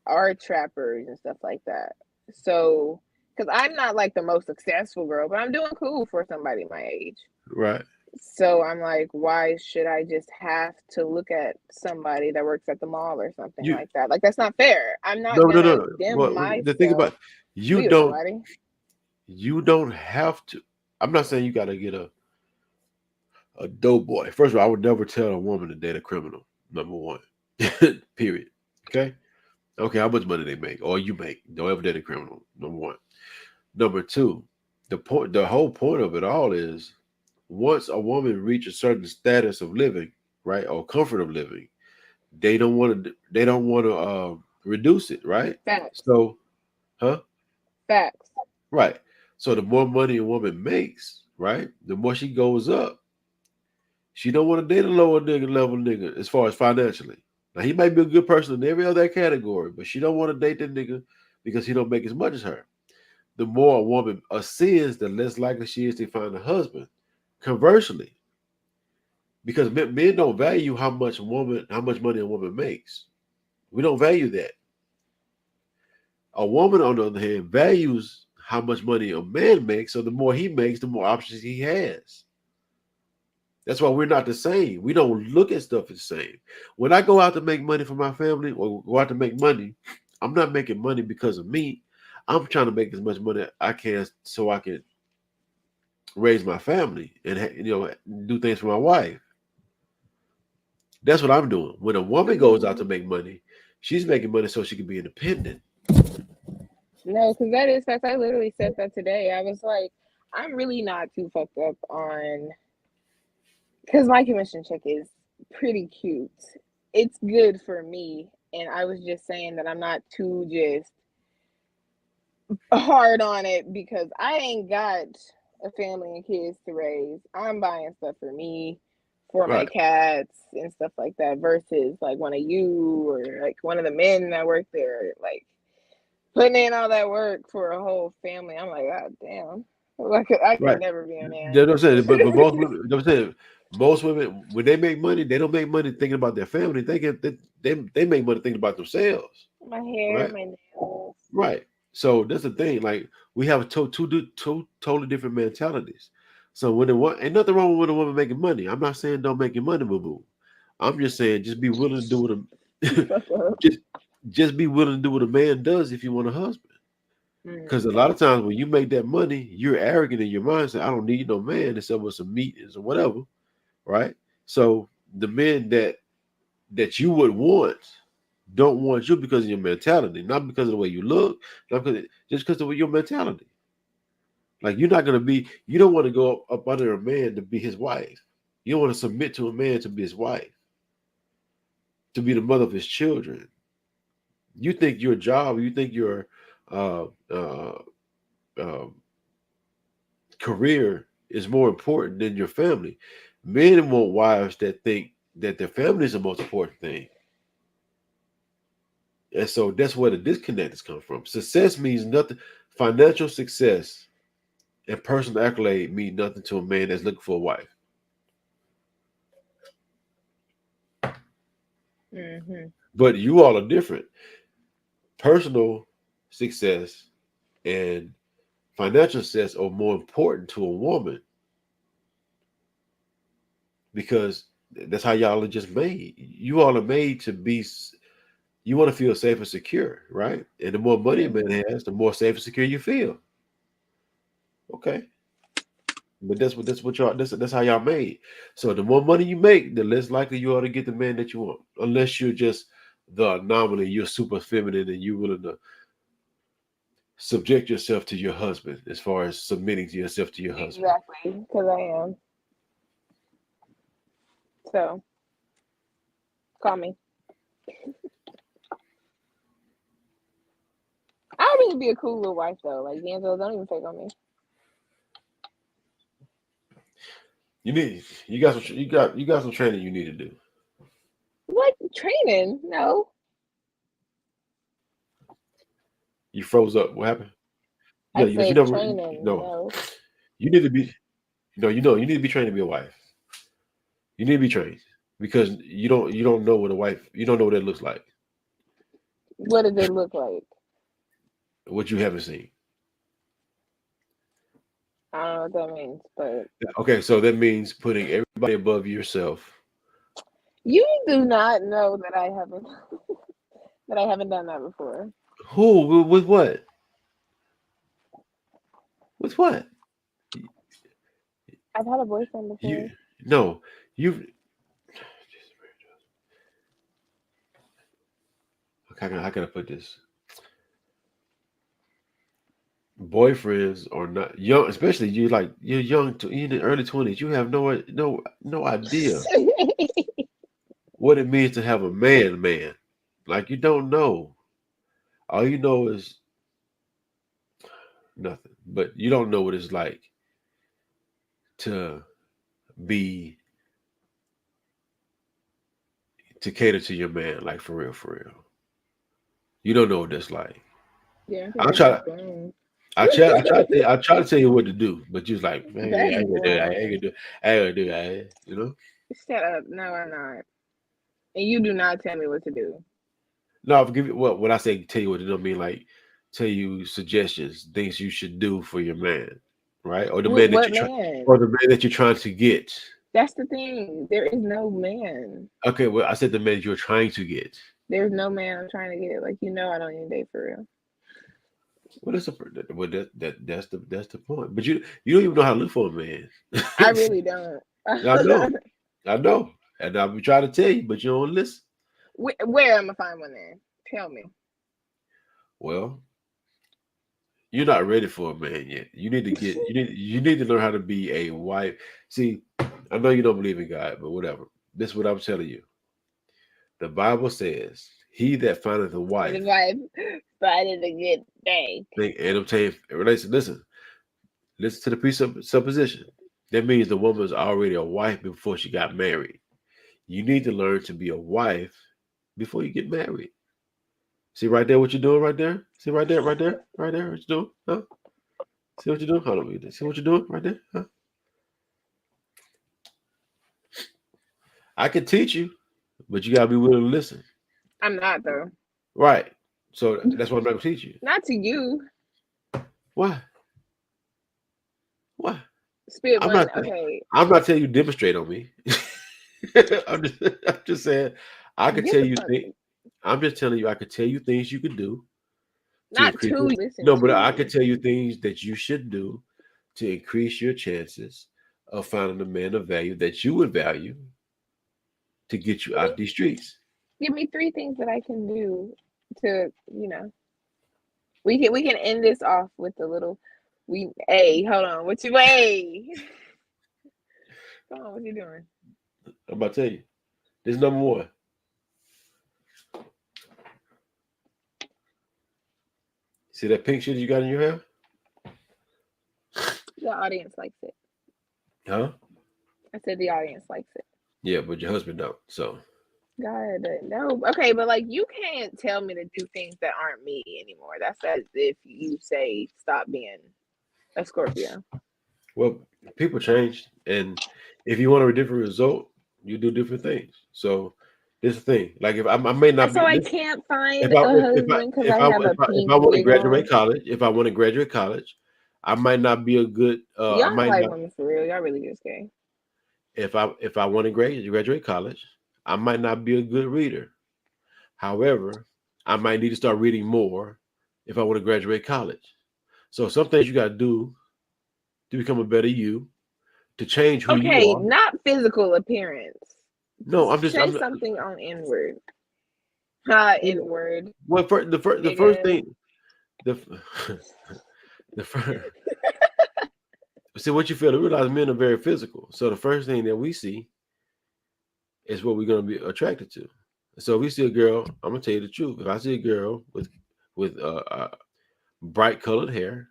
are trappers and stuff like that. So, because I'm not like the most successful girl, but I'm doing cool for somebody my age. Right. So I'm like, why should I just have to look at somebody that works at the mall or something like that? Like that's not fair. I'm not gonna dim myself. The thing about you don't have to. I'm not saying you got to get a dope boy. First of all, I would never tell a woman to date a criminal. Number one, period. Okay, how much money they make or you make? Don't ever date a criminal. Number one. Number two, the whole point of it all is once a woman reaches a certain status of living, right, or comfort of living, they don't want to reduce it, right? Facts. So, Facts. Right. So the more money a woman makes, right, the more she goes up. She don't want to date a lower level nigga as far as financially. Now he might be a good person in every other category, but she don't want to date that nigga because he don't make as much as her. The more a woman ascends, the less likely she is to find a husband. Conversely, because men don't value how much money a woman makes. We don't value that. A woman, on the other hand, values how much money a man makes. So the more he makes, the more options he has. That's why we're not the same. We don't look at stuff the same. When I go out to make money for my family or go out to make money, I'm not making money because of me. I'm trying to make as much money I can so I can raise my family and do things for my wife. That's what I'm doing. When a woman goes out to make money, she's making money so she can be independent. No, because that is facts. I literally said that today. I was like, I'm really not too fucked up on, because my commission check is pretty cute. It's good for me. And I was just saying that I'm not too just hard on it because I ain't got a family and kids to raise. I'm buying stuff for me, for my cats and stuff like that, versus like one of you or like one of the men that work there, like putting in all that work for a whole family. I'm like, God damn. Like I could never be a man. That's what I'm saying. But most women, when they make money, they don't make money thinking about their family. They make money thinking about themselves. My hair, my nails. Right. So that's the thing. Like we have two totally different mentalities. So when ain't nothing wrong with a woman making money. I'm not saying don't make your money, boo-boo. I'm just saying just be willing to do what just be willing to do what a man does if you want a husband. Because a lot of times when you make that money, you're arrogant in your mind, saying, I don't need no man except with some meat or whatever, right? So the men that you would want don't want you because of your mentality, not because of the way you look, not just because of your mentality. Like you don't want to go up under a man to be his wife. You don't want to submit to a man to be his wife, to be the mother of his children. You think your job, you think your career is more important than your family. Men want wives that think that their family is the most important thing. And so that's where the disconnect has come from. Success means nothing. Financial success and personal accolade mean nothing to a man that's looking for a wife. Mm-hmm. But you all are different. Personal success and financial success are more important to a woman because that's how y'all are just made. You all are made to be, you want to feel safe and secure, right? And the more money a man has, the more safe and secure you feel. Okay. But that's how y'all made. So the more money you make, the less likely you are to get the man that you want. Unless you're just the anomaly, you're super feminine and you're willing to subject yourself to your husband as far as submitting to yourself to your husband. Exactly, because I am. So, call me. I would really be a cool little wife though. Like D'Angelo, don't even take on me. You got some training you need to do. What training? No. You froze up. What happened? I said training. No. You need to be. No, you need to be trained to be a wife. You need to be trained because you don't know what a wife. You don't know what it looks like. What does it look like? What you haven't seen. I don't know what that means, but okay, so that means putting everybody above yourself. You do not know that I haven't done that before. Who? With what? With what? I've had a boyfriend before. How can I put this? Boyfriends are not young, especially you're young, in the early 20s. You have no idea what it means to have a man. Like you don't know. All you know is nothing. But you don't know what it's like to cater to your man, like for real. You don't know what that's like. Yeah, I try to tell you what to do, but you're like, man, I ain't gonna do that, you know? Shut up. No, I'm not. And you do not tell me what to do. No, forgive me. Well, when I say tell you what to do, I mean like tell you suggestions, things you should do for your man, right? Or the man that you're trying to get. That's the thing. There is no man. Okay, well, I said the man you're trying to get. There's no man I'm trying to get. Like I don't even date for real. Well, that's the point. But you don't even know how to look for a man. I really don't. I know, and I'll be trying to tell you, but you don't listen. Where am I find one then? Tell me. Well, you're not ready for a man yet. You need to learn how to be a wife. See, I know you don't believe in God, but whatever. This is what I'm telling you. The Bible says, "He that findeth a wife, findeth a good thing." And obtain relation. Listen to the presupposition. That means the woman's already a wife before she got married. You need to learn to be a wife before you get married. See right there what you're doing right there? See right there? What you're doing? Huh? See what you're doing? Hold on. See what you're doing right there? Huh? I can teach you, but you gotta be willing to listen. I'm not though. Right. So that's what I'm not gonna teach you. Not to you. Why? I'm not telling you to demonstrate on me. I'm just saying I could tell you things. I'm just telling you I could tell you things you could do Not increase to your- listen. No, but to I you. can tell you things that you should do to increase your chances of finding a man of value that you would value to get you out these streets. Give me 3 things that I can do to, we can end this off with a little. Hey, hold on. What you hey? Come on, what you doing? I'm about to tell you. This is number 1. See that pink shit you got in your hair? The audience likes it. Huh? I said the audience likes it. Yeah, but your husband don't. So God, no. Okay, but like you can't tell me to do things that aren't me anymore. That's as if you say stop being a Scorpio. well, people change, and if you want a different result, you do different things. So this is the thing. Like if I may not So be, I this- can't find if a I husband because I have a pink want to wig graduate on. college, if I want to graduate college, I might not be a good. I Y'all might like not. women for real. Y'all really just gay. If I want to graduate college, I might not be a good reader. However, I might need to start reading more if I want to graduate college. So some things you got to do to become a better you, to change who you Okay, are. not physical appearance. No, I'm just say I'm, something on inward. Inward. well. The first Nigga. thing, the first. See what you fail to realize, men are very physical. So the first thing that we see is what we're going to be attracted to. So if we see a girl, I'm gonna tell you the truth. If I see a girl with bright colored hair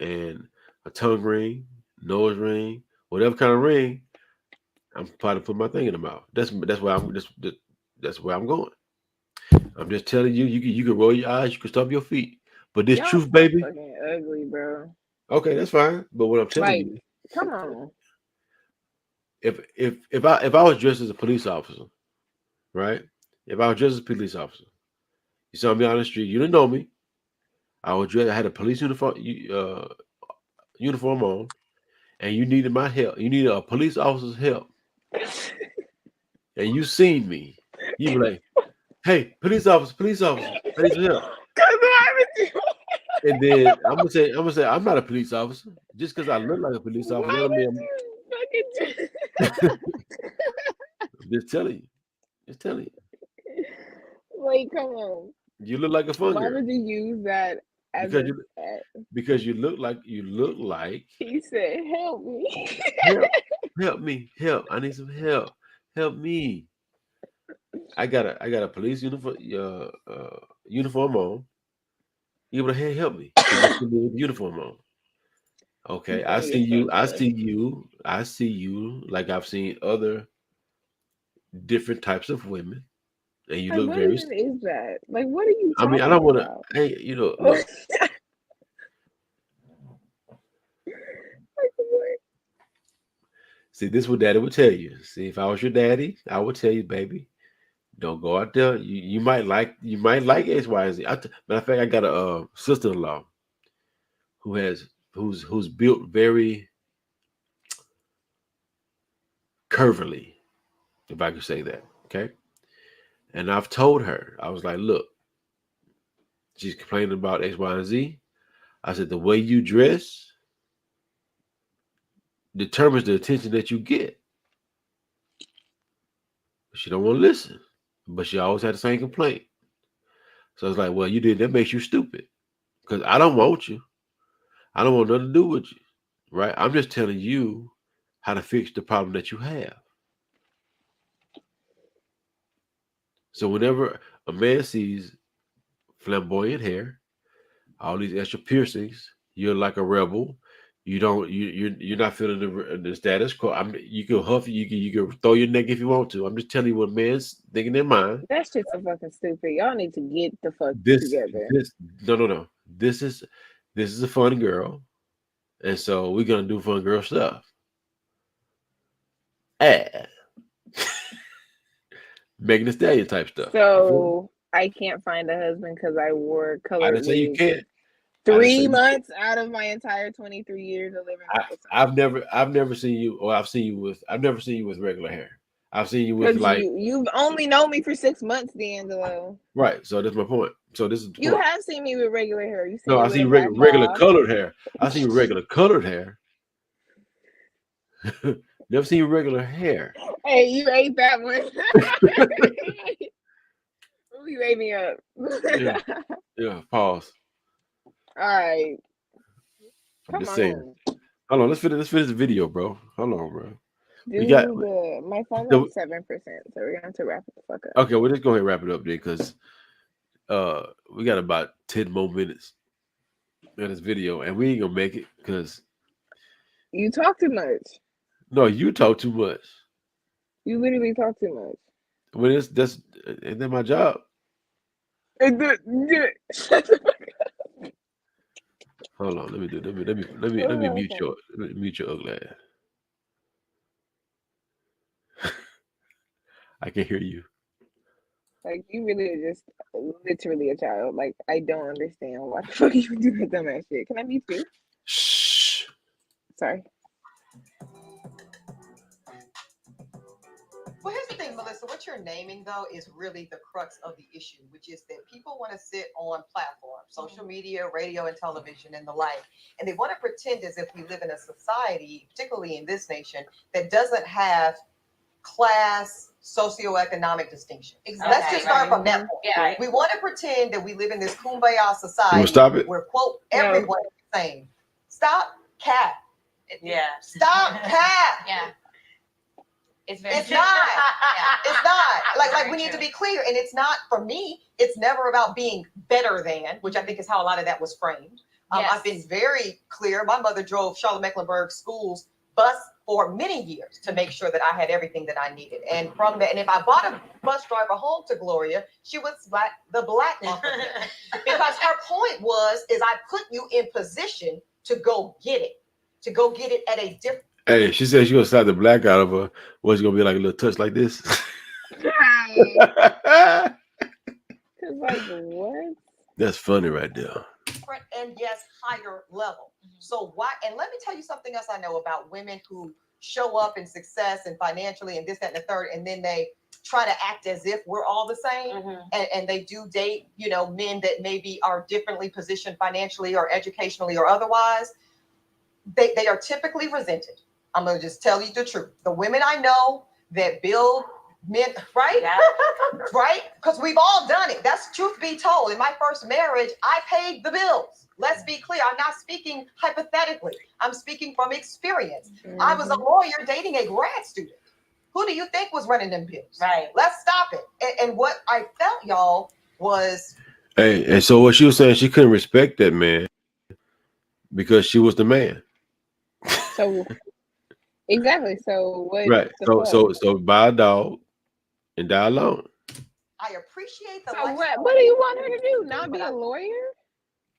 and a tongue ring, nose ring, whatever kind of ring, I'm probably put my thing in the mouth. That's where I'm going. I'm just telling you, you can roll your eyes, you can stomp your feet, but this Y'all truth, baby. fucking ugly, bro. Okay, that's fine. But what I'm telling Like, you, come on. if I was dressed as a police officer, right? If I was dressed as a police officer, you saw me on the street, you didn't know me. I had a police uniform on, and you needed my help. You needed a police officer's help, and you seen me. You were like, "Hey, police officer, I need some help." And then I'm gonna say, I'm not a police officer. Just because I look like a police officer, I mean, I'm just telling you. Just telling you. Like, come on. You look like a fun Why girl. would you use that as because you look like he said, help me. help me. I need some help. Help me. I got a police uniform on. You able to hey, help me. Uniform on. Okay, I see you like I've seen other different types of women. And you look what very even is that? Like, what are you I mean, I don't want to hey, look. See, this is what daddy would tell you. See, if I was your daddy, I would tell you, baby, don't go out there. You might like X, Y, and Z. Matter of fact, I got a sister-in-law who's built very curvily, if I could say that. Okay. And I've told her, I was like, look, she's complaining about X, Y, and Z. I said, the way you dress determines the attention that you get. She don't want to listen, but she always had the same complaint. So I was like, well, that makes you stupid because I don't want you. I don't want nothing to do with you, right? I'm just telling you how to fix the problem that you have. So whenever a man sees flamboyant hair, all these extra piercings, you're like a rebel. You're not feeling the status quo. You can huff, you can throw your neck if you want to. I'm just telling you what men's thinking in their mind. That's just so fucking stupid. Y'all need to get the fuck together. No. This is a fun girl, and so we're gonna do fun girl stuff. Megan Thee Stallion type stuff. So I can't find a husband because I wore colored I didn't say you can't. 3 months out of my entire 23 years of living. I've never seen you, or I've never seen you with regular hair. I've seen you with like you've only known me for 6 months, D'Angelo. right. So that's my point. So this is the You point. have seen me with regular hair. You No, I see regular colored hair. I see regular colored hair. Never seen regular hair. Hey, you ate that one. You ate me up. Yeah. Pause. All right. I'm just saying. Hold on. Let's finish the video, bro. Hold on, bro. My phone the- is 7%, so we're gonna have to wrap it the fuck up. Okay, well, let's go ahead and wrap it up there because we got about 10 more minutes in this video, and we ain't gonna make it because You talk too much. no, you talk too much. You literally talk too much. Well, isn't that my job? Shut the fuck up. Hold on, let me mute your ugly ass. I can hear you. Like, you really are just literally a child. Like, I don't understand why the fuck you do that dumbass shit. Can I mute you? Shh. Sorry. Well, here's the thing, Melissa. What you're naming, though, is really the crux of the issue, which is that people want to sit on platforms, social media, radio, and television, and the like, and they want to pretend as if we live in a society, particularly in this nation, that doesn't have class, socioeconomic distinction. Exactly. Let's just start from that point. Yeah. We want to pretend that we live in this kumbaya society You stop it? where, quote, everyone is the same. Stop cap. Yeah. Stop cap. Yeah. It's not. It's not. Like we need to be clear. And it's not, for me, it's never about being better than, which I think is how a lot of that was framed. I've been very clear. My mother drove Charlotte-Mecklenburg schools bus for many years to make sure that I had everything that I needed. And from that, and if I bought a bus driver home to Gloria, she was the black uncle. Because her point is I put you in position to go get it at a different. Hey, she said she gonna slap the black out of her. What's gonna be like a little touch like this? Cause like what? That's funny right there. And yes, higher level. So why? And let me tell you something else I know about women who show up in success and financially and this, that, and the third, and then they try to act as if we're all the same. And they do date, men that maybe are differently positioned financially or educationally or otherwise. They are typically resented. I'm going to just tell you the truth. The women I know that build men, right? Yeah. Right? Because we've all done it. That's truth be told. In my first marriage, I paid the bills. Let's be clear. I'm not speaking hypothetically. I'm speaking from experience. I was a lawyer dating a grad student. Who do you think was running them bills? Right. Let's stop it. And what I felt, y'all, was... Hey, and so what she was saying, she couldn't respect that man because she was the man. So exactly. So what? Right. So buy a dog and die alone. I appreciate the. So what do you want her to do? Not be a lawyer?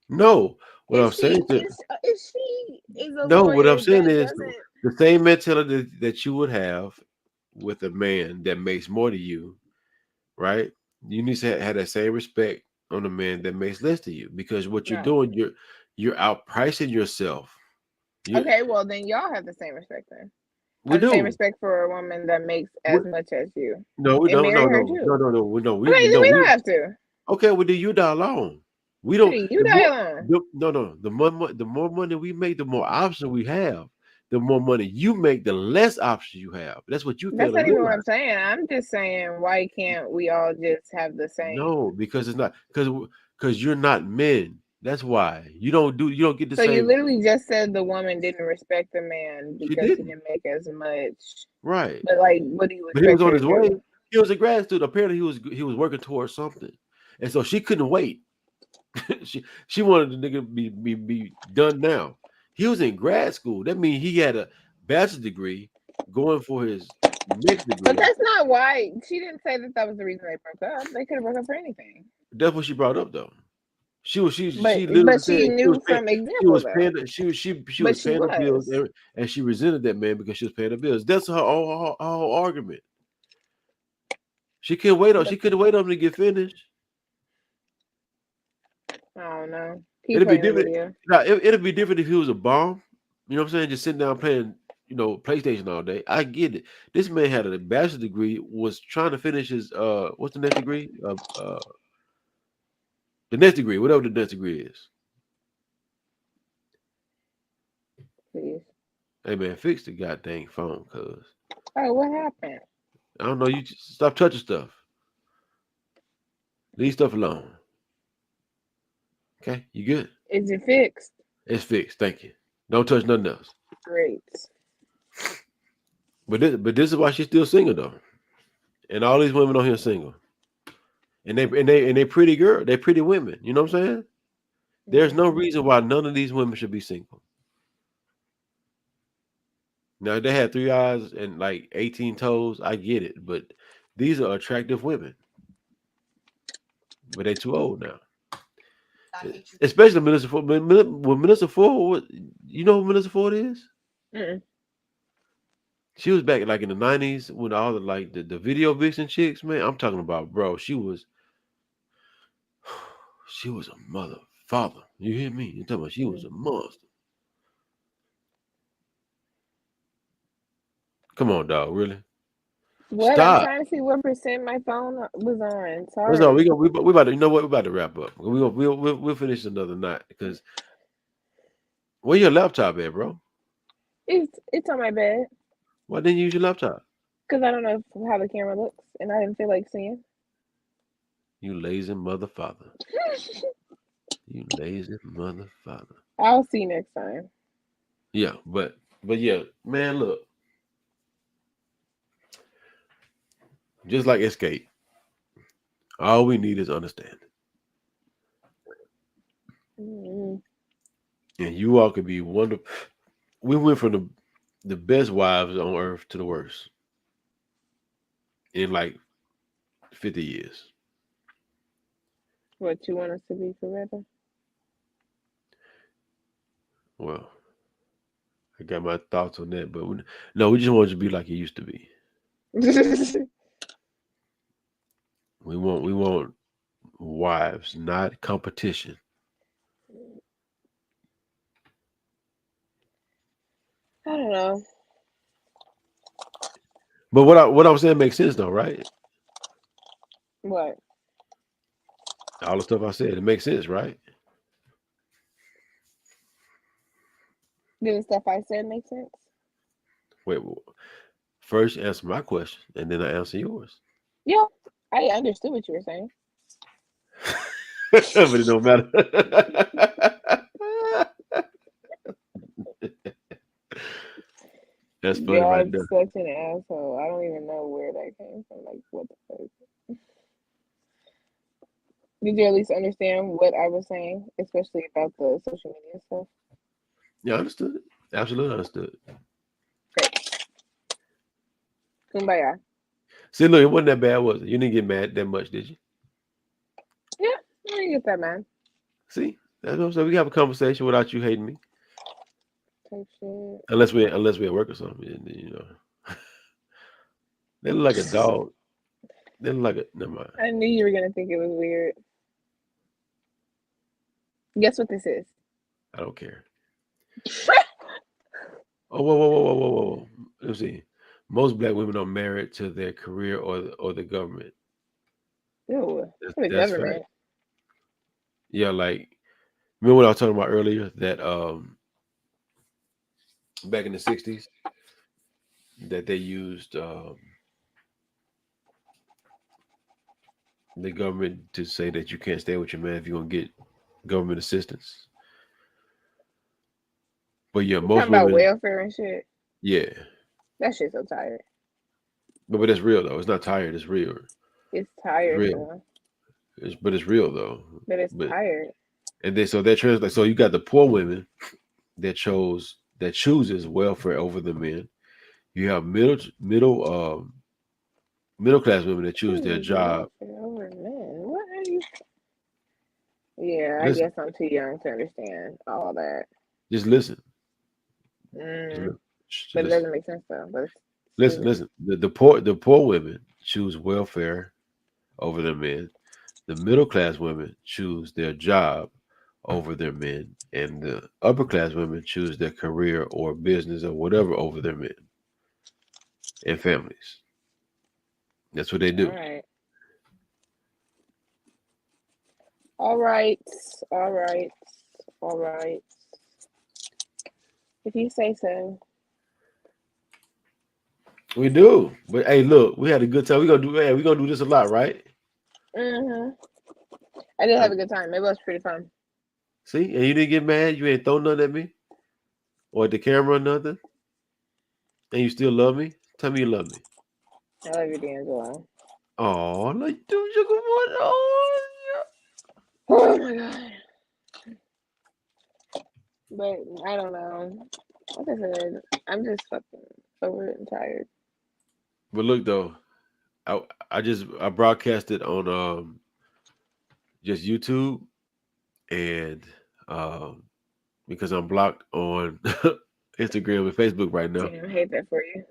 No. What I'm saying is what I'm saying is the same mentality that you would have with a man that makes more to you, right? You need to have that same respect on a man that makes less to you, because what you're doing, you're outpricing yourself. Okay, well then y'all have the same respect then. We do. Same respect for a woman that makes as much as you. No, we don't. No. We don't have to. Okay, well then you die alone. We don't. You die alone. No. The more money we make, the more options we have. The more money you make, the less options you have. That's what you. That's not even what I'm saying. I'm just saying, why can't we all just have the same? No, because it's not because you're not men. That's why you don't get the same. So you literally just said the woman didn't respect the man because he didn't make as much. Right. But like, what do you? But he was on his way. He was a grad student. Apparently, he was working towards something, and so she couldn't wait. she wanted the nigga to be done now. He was in grad school. That means he had a bachelor's degree going for his next degree. But that's not why. She didn't say that was the reason they broke up. They could have broke up for anything. That's what she brought up though. She knew from example. She was paying the bills, and she resented that man because she was paying the bills. That's her whole argument. She couldn't wait on. She couldn't wait on him to get finished. I don't know. It'd be different. It'd be different if he was a bomb. You know what I'm saying? Just sitting down playing PlayStation all day. I get it. This man had a bachelor's degree, was trying to finish his what's the next degree? The next degree, whatever the next degree is. Please. Hey man, fix the goddamn phone, cuz. Oh, what happened? I don't know. You just stop touching stuff. Leave stuff alone. Okay, you good? Is it fixed? It's fixed. Thank you. Don't touch nothing else. Great. But this is why she's still single though, and all these women on here single, and they pretty girl, they pretty women. You know what I'm saying? There's no reason why none of these women should be single. Now they had 3 eyes and like 18 toes. I get it, but these are attractive women. But they're too old now. Especially Melissa Ford. When Melissa Ford, you know who Melissa Ford is? Mm-mm. She was back like in the 90s when all the video vixen chicks, man. I'm talking about, bro. She was a mother, father. You hear me? You talking about she was a monster. Come on, dog. Really? What? Stop. I'm trying to see what percent my phone was on. Sorry. That's all. We about to. You know what? We about to wrap up. We'll finish another night because where your laptop at, bro? It's on my bed. Why didn't you use your laptop? Because I don't know how the camera looks, and I didn't feel like seeing. You lazy mother father. You lazy mother father. I'll see you next time. Yeah, but yeah, man, look. Just like Escape, all we need is understanding. Mm-hmm. And you all could be wonderful. We went from the best wives on earth to the worst in like 50 years. What, you want us to be forever? Well, I got my thoughts on that, but we just want you to be like you used to be. We want wives, not competition. I don't know. But what I'm saying makes sense though, right? What? All the stuff I said, it makes sense, right? Did the stuff I said make sense? Wait, first answer my question, and then I answer yours. Yeah, I understood what you were saying. But it don't matter. That's funny right there. Such an asshole. I don't even know where that came from. Like, what the fuck? Did you at least understand what I was saying, especially about the social media stuff? Yeah, I understood it. Absolutely understood. Great. Kumbaya. See, look, it wasn't that bad, was it? You didn't get mad that much, did you? Yeah, I didn't get that mad. See, that's what I'm saying. We have a conversation without you hating me. Type shit. Unless we at work or something, you know. They look like a dog. They look like a. Never mind. I knew you were gonna think it was weird. Guess what this is? I don't care. Oh, whoa. Let's see. Most black women are married to their career or the government. Ew, the That's government. right. Yeah, like remember what I was talking about earlier that back in the 60s that they used the government to say that you can't stay with your man if you're gonna get government assistance. But yeah, most talking about women, welfare and shit. yeah. That shit's so tired. But that's real though. It's not tired, it's real. It's tired, real. though. But it's real though. But it's tired. And then so that translates. So you got the poor women that chooses welfare over the men. You have middle class women that choose their job. Over men. What are you? Yeah, I Listen. guess I'm too young to understand all that. Just listen. But it doesn't make sense though. But Listen. The poor women choose welfare over the men. The middle class women choose their job over their men, and the upper class women choose their career or business or whatever over their men and families. That's what they do. All right. All right. All right. All right. If you say so. We do. But hey, look, we had a good time. We're gonna do this a lot, right? Mm-hmm. I did have a good time. It was pretty fun. See, and you didn't get mad. You ain't throw nothing at me or at the camera or nothing. And you still love me. Tell me you love me. I love you, D'Angelo. Oh, like do sugar boy. Oh, Oh my god. But I don't know. Like I said, I'm just fucking over it and tired. but look though, I broadcast it on just YouTube, and because I'm blocked on Instagram and Facebook right now. Damn, I hate that for you.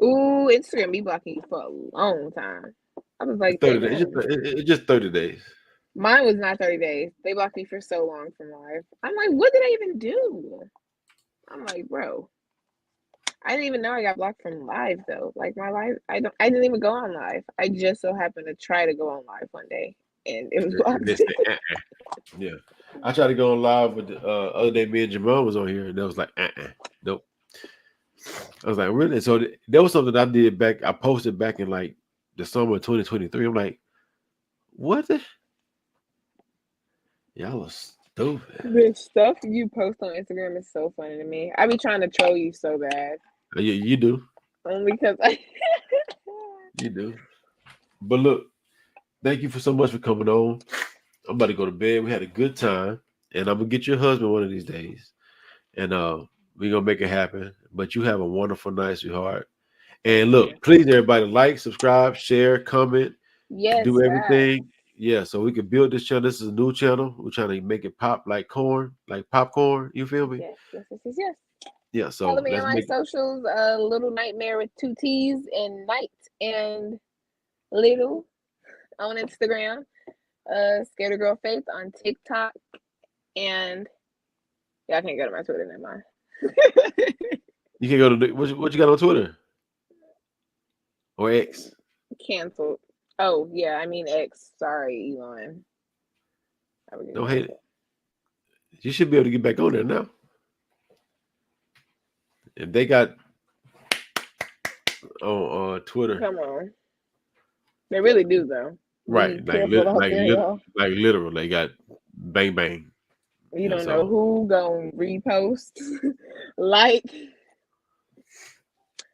Ooh, Instagram be blocking you for a long time. I was like, 30 days. It's just 30 days. mine was not 30 days. They blocked me for so long from live. I'm like, what did I even do? I'm like, bro, I didn't even know I got blocked from live though. Like my live, I didn't even go on live. I just so happened to try to go on live one day, and it was blocked. Yeah, I tried to go on live with the other day. Me and Jamal was on here, and that was like, nope. I was like, really? So there was something I did back. I posted back in like the summer of 2023. I'm like, what? Y'all are stupid. The stuff you post on Instagram is so funny to me. I be trying to troll you so bad. You do. Only because I You do. But look, thank you so much for coming on. I'm about to go to bed. We had a good time, and I'm gonna get your husband one of these days, and we're gonna make it happen. But you have a wonderful night, sweetheart. And look, please, everybody, like, subscribe, share, comment, do everything. Yeah, so we can build this channel. This is a new channel. We're trying to make it pop like corn, like popcorn. You feel me? Yes. Yeah. So Follow me on my let's socials. Little Nightmare with 2 T's and Night and Little on Instagram. Scared of Girl Faith on TikTok, and I can't go to my Twitter. Never mind. You can go to what you got on Twitter or X. Canceled. Oh yeah, I mean X. Sorry, Elon. Don't hate it. You should be able to get back on there now. If they got on Twitter, come on. They really do though. Right, like literal. They got bang bang. You don't know who gonna repost, like.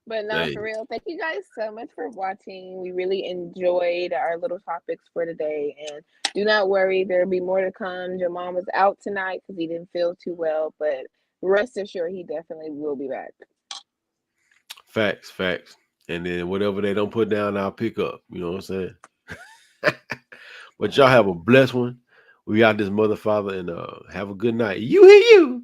But no, for real, thank you guys so much for watching. We really enjoyed our little topics for today. And do not worry, there'll be more to come. Your mom was out tonight because he didn't feel too well, but rest assured he definitely will be back. Facts. And then whatever they don't put down, I'll pick up. You know what I'm saying? But y'all have a blessed one. We out this mother father, and have a good night. You hear you.